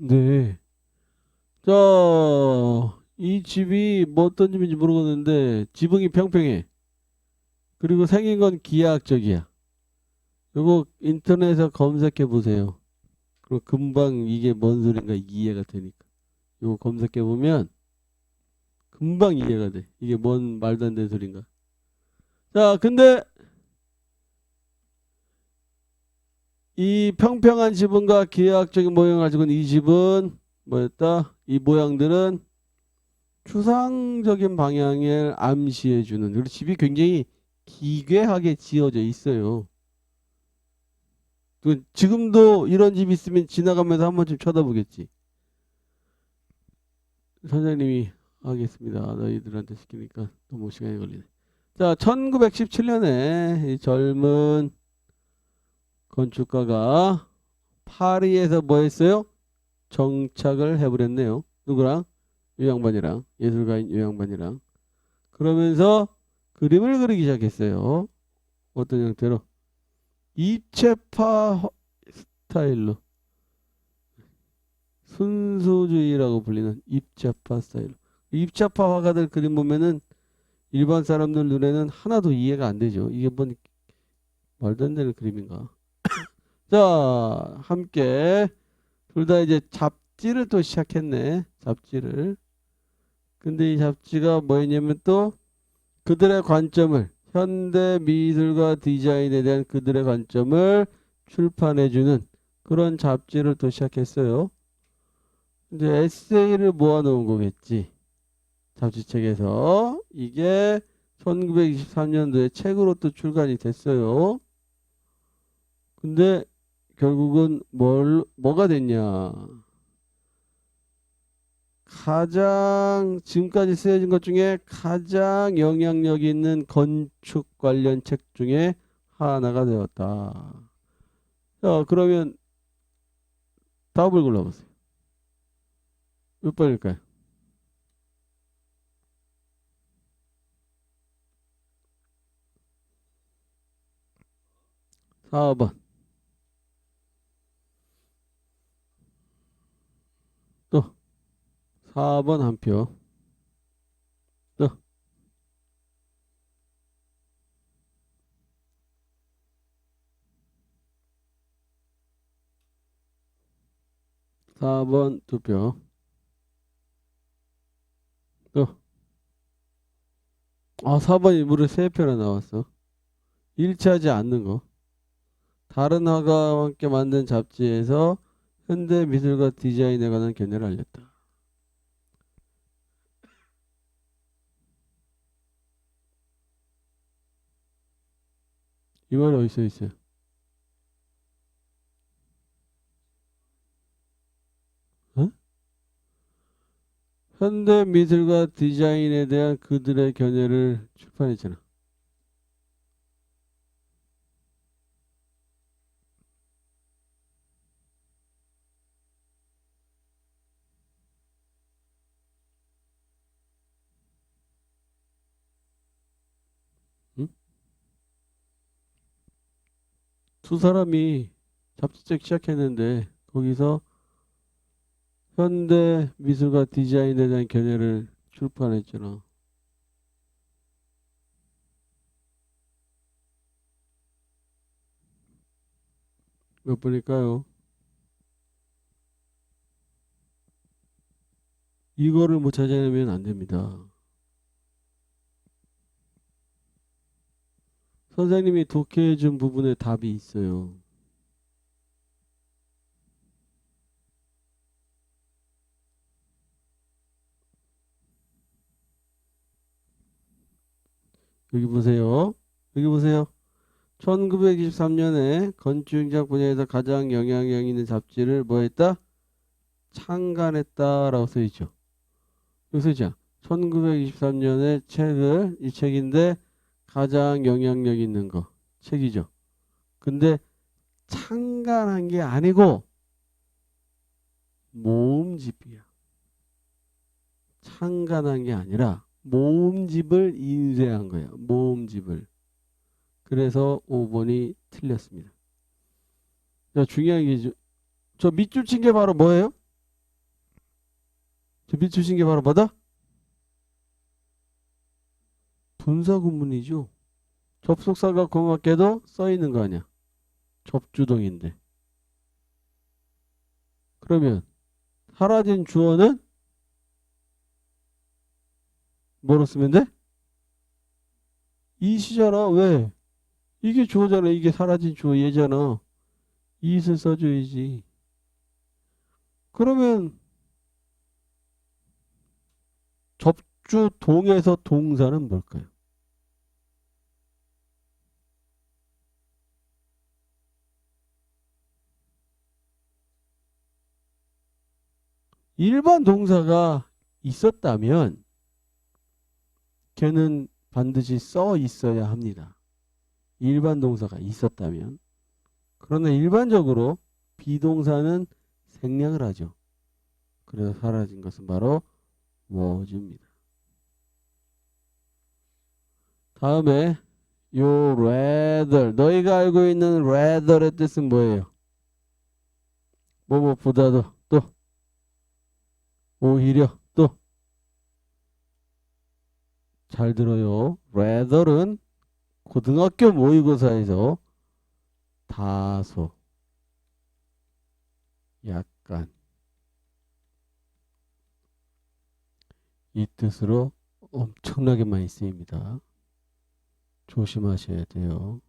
[SPEAKER 1] 네. 자, 이 집이 뭐 어떤 집인지 모르겠는데 지붕이 평평해. 그리고 생긴 건 기하학적이야. 요거 인터넷에서 검색해 보세요. 그럼 금방 이게 뭔 소린가 이해가 되니까. 요거 검색해 보면 금방 이해가 돼. 이게 뭔 말도 안 되는 소린가. 자, 근데 이 평평한 지붕과 기하학적인 모양을 가지고 있는 이 집은 뭐였다? 이 모양들은 추상적인 방향을 암시해주는, 그리고 집이 굉장히 기괴하게 지어져 있어요. 지금도 이런 집 있으면 지나가면서 한 번쯤 쳐다보겠지. 선생님이 하겠습니다. 너희들한테 시키니까 너무 시간이 걸리네. 자, 1917년에 이 젊은 건축가가 파리에서 뭐 했어요? 정착을 해버렸네요. 누구랑? 이 양반이랑, 예술가인 이 양반이랑. 그러면서 그림을 그리기 시작했어요. 어떤 형태로? 입체파 스타일로. 순수주의라고 불리는 입체파 스타일로. 입체파 화가들 그림 보면은 일반 사람들 눈에는 하나도 이해가 안 되죠. 이게 뭔 말도 안 되는 그림인가. 자, 함께 둘 다 이제 잡지를 또 시작했네. 잡지를. 근데 이 잡지가 뭐였냐면 또 그들의 관점을, 현대 미술과 디자인에 대한 그들의 관점을 출판해주는 그런 잡지를 또 시작했어요. 이제 에세이를 모아놓은 거겠지. 잡지책에서. 이게 1923년도에 책으로 또 출간이 됐어요. 근데 결국은 뭐가 됐냐. 가장 지금까지 쓰여진 것 중에 가장 영향력 있는 건축 관련 책 중에 하나가 되었다. 자, 그러면 답을 골라보세요. 몇 번일까요? 4번. 또 4번 한 표. 또 4번 두 표. 또 4번이 무려 3표나 나왔어. 일치하지 않는 거. 다른 화가와 함께 만든 잡지에서 현대 미술과 디자인에 관한 견해를 알렸다. 이 말이 어디서 있어요? 어? 현대 미술과 디자인에 대한 그들의 견해를 출판했잖아. 응? 두 사람이 잡지책 시작했는데 거기서 현대 미술과 디자인에 대한 견해를 출판했잖아. 몇 번일까요? 이거를 못 찾아내면 안 됩니다. 선생님이 독해해 준 부분에 답이 있어요. 여기 보세요. 여기 보세요. 1923년에 건축영상 분야에서 가장 영향력 있는 잡지를 뭐 했다? 창간했다라고 써있죠. 여기 써있죠. 1923년에 책을, 이 책인데 가장 영향력 있는 거 책이죠. 근데 창간한 게 아니고 모음집이야. 창간한 게 아니라 모음집을 인쇄한 거야. 모음집을. 그래서 5번이 틀렸습니다. 자, 중요한 게 저 밑줄 친 게 바로 뭐예요? 저 밑줄 친 게 바로 뭐다? 분사구문이죠. 접속사가 고맙게도 써 있는 거 아니야. 접주동인데. 그러면 사라진 주어는 뭐로 쓰면 돼? 이시잖아. 왜? 이게 주어잖아. 이게 사라진 주어 얘잖아. 이것을 써줘야지. 그러면 접주동에서 동사는 뭘까요? 일반 동사가 있었다면 걔는 반드시 써 있어야 합니다. 일반 동사가 있었다면. 그러나 일반적으로 비동사는 생략을 하죠. 그래서 사라진 것은 바로 was입니다. 다음에 요 rather, 너희가 알고 있는 rather의 뜻은 뭐예요? 뭐뭐보다도, 또 오히려, 또 잘 들어요. rather는 고등학교 모의고사에서 다소, 약간 이 뜻으로 엄청나게 많이 쓰입니다. 조심하셔야 돼요.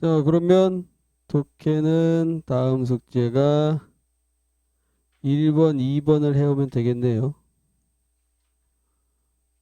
[SPEAKER 1] 자, 그러면 독해는 다음 숙제가 1번, 2번을 해오면 되겠네요.